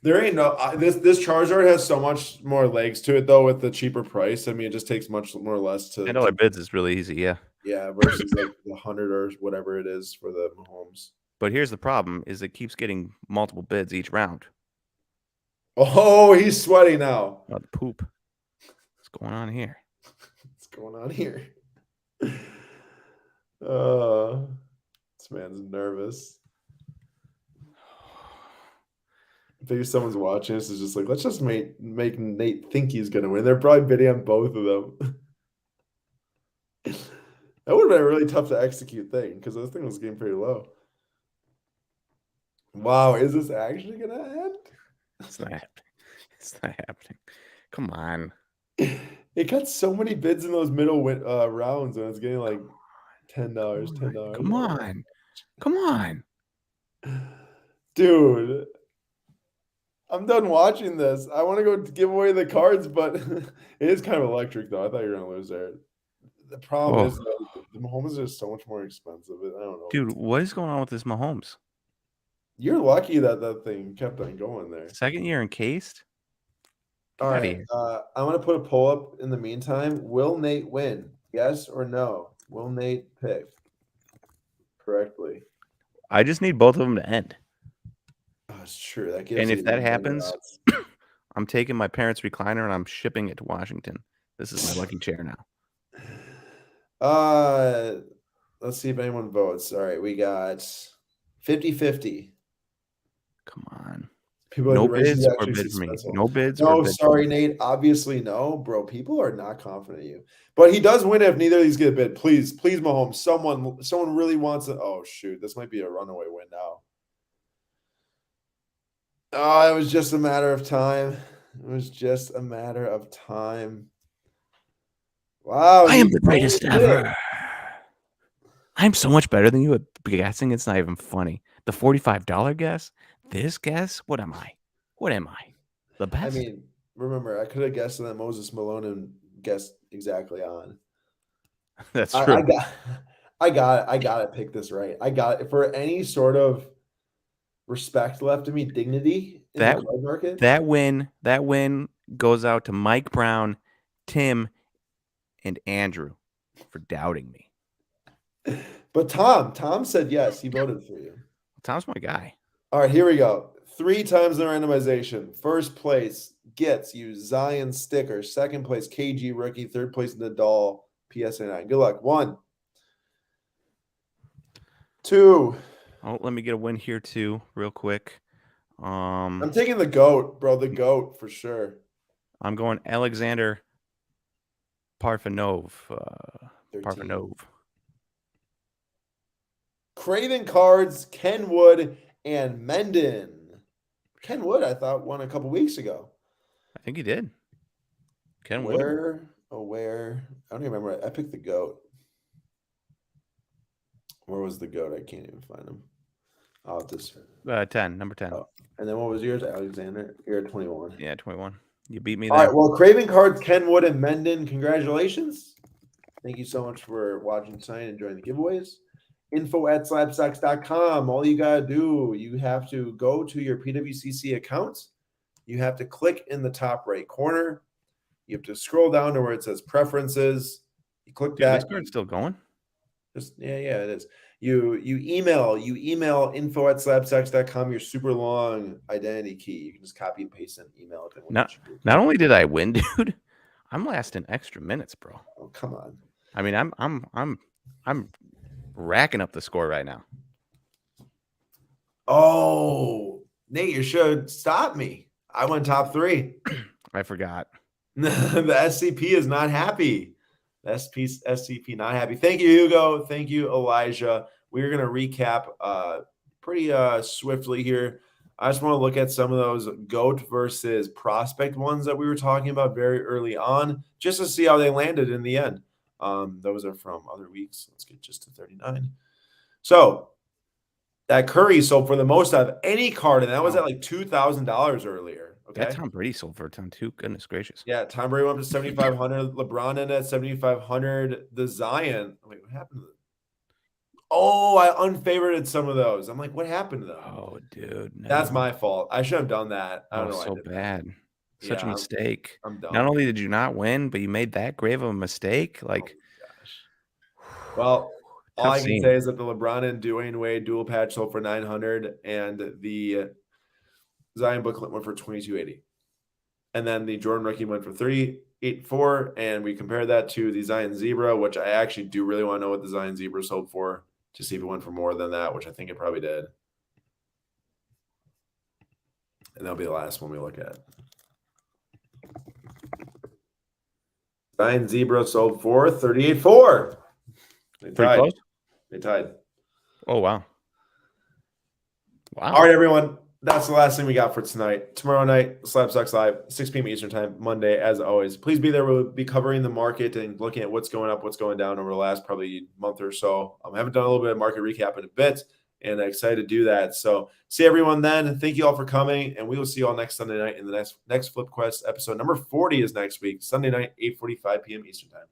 there ain't no. This Charizard has so much more legs to it though with the cheaper price. I mean, it just takes much more or less to. $10 bids is really easy, yeah. Yeah, versus like the 100 or whatever it is for the Mahomes. But here's the problem: is it keeps getting multiple bids each round. Oh, he's sweaty now. Oh, the poop. What's going on here? What's going on here? This man's nervous. I think if someone's watching this, is just like, let's just make Nate think he's gonna win. They're probably bidding on both of them. That would have been a really tough to execute thing because this thing was getting pretty low. Wow, is this actually gonna end? It's not happening. It's not happening. Come on. It got so many bids in those middle rounds, and it's getting like $10. Come on. Come on. Dude. I'm done watching this. I want to go give away the cards, but it is kind of electric, though. I thought you were going to lose there. The problem is the Mahomes are so much more expensive. I don't know. Dude, what is going on with this Mahomes? You're lucky that thing kept on going there. Second year encased? Get All out of right. here. I'm going to put a poll up in the meantime. Will Nate win? Yes or no? Will Nate pick correctly? I just need both of them to end. Oh, it's true. That gives And you if that even better happens, odds. I'm taking my parents' recliner and I'm shipping it to Washington. This is my lucky chair now. Let's see if anyone votes. All right, we got 50-50. Come on. People No like the race is bids or actually bid for me. suspenseful. No bids or No, bid for sorry, me. Nate. Obviously, no, bro. People are not confident in you. But he does win if neither of these get a bid. Please, please, Mahomes. Someone really wants it. Oh shoot, this might be a runaway win now. Oh, it was just a matter of time. It was just a matter of time. Wow, I he am the greatest finally did it. ever. I'm so much better than you at guessing. It's not even funny. The $45 guess? This guess? What am I? What am I? The best? I mean, remember, I could have guessed that Moses Malone and guessed exactly on. That's true. I got to pick this right. I got it for any sort of respect left in me, dignity in the That card market. that win goes out to Mike Brown, Tim, and Andrew for doubting me. But Tom said yes. He voted for you. Tom's my guy. All right, here we go. 3 times the randomization. First place gets you Zion sticker. Second place, KG rookie. Third place, Nadal PSA 9. Good luck. 1, 2. Oh, let me get a win here too, real quick. I'm taking the GOAT, bro. The GOAT for sure. I'm going Alexander Parfanov. 13. Parfanov. Craven Cards, Ken Wood, and Menden. Ken Wood, I thought, won a couple weeks ago. I think he did. Ken Wood. Where? I don't even remember. I picked the GOAT. Where was the GOAT? I can't even find him. Oh, this. 10, number 10. Oh. And then what was yours, Alexander? You're at 21. Yeah, 21. You beat me All there. right. Well, Craven Cards, Ken Wood, and Menden, congratulations. Thank you so much for watching tonight and enjoying the giveaways. info@slabstocks.com. All you got to do, you have to go to your PWCC account. You have to click in the top right corner. You have to scroll down to where it says preferences. You click Dude, that. this card's still going? Yeah, it is. You email info@slabstocks.com your super long identity key. You can just copy and paste and email it. Not only did I win, dude, I'm lasting extra minutes, bro. Oh, come on. I mean, I'm racking up the score right now. Oh, Nate, you should stop me. I went top 3. I forgot. The SCP is not happy. The SCP not happy. Thank you, Hugo. Thank you, Elijah. We're going to recap pretty swiftly here. I just want to look at some of those GOAT versus prospect ones that we were talking about very early on, just to see how they landed in the end. Those are from other weeks. Let's get just to 39. So that Curry sold for the most out of any card, and that was at like $2,000 earlier. Okay. That Tom Brady sold for a ton too. Goodness gracious. Yeah, Tom Brady went up to 7,500. LeBron in at 7,500. The Zion. Wait, what happened to them? Oh, I unfavorited some of those. I'm like, what happened to them? Oh, dude. No. That's my fault. I should have done that. I don't know. So bad. Such a mistake. I'm done. Not only did you not win, but you made that grave of a mistake. Like, oh gosh. Well, all I can say is that the LeBron and Dwayne Wade dual patch sold for 900, and the Zion booklet went for 2,280. And then the Jordan rookie went for 384, and we compared that to the Zion Zebra, which I actually do really want to know what the Zion Zebra sold for to see if it went for more than that, which I think it probably did. And that'll be the last one we look at. Zion Zebra sold for 38.4. Pretty close. They tied. Oh, wow. All right, everyone. That's the last thing we got for tonight. Tomorrow night, Slabstocks Live, 6 p.m. Eastern Time, Monday, as always. Please be there. We'll be covering the market and looking at what's going up, what's going down over the last probably month or so. I haven't done a little bit of market recap in a bit, and I'm excited to do that. So see everyone then. Thank you all for coming, and we will see you all next Sunday night in the next Flip Quest episode. Number 40 is next week, Sunday night, 8:45 p.m. Eastern Time.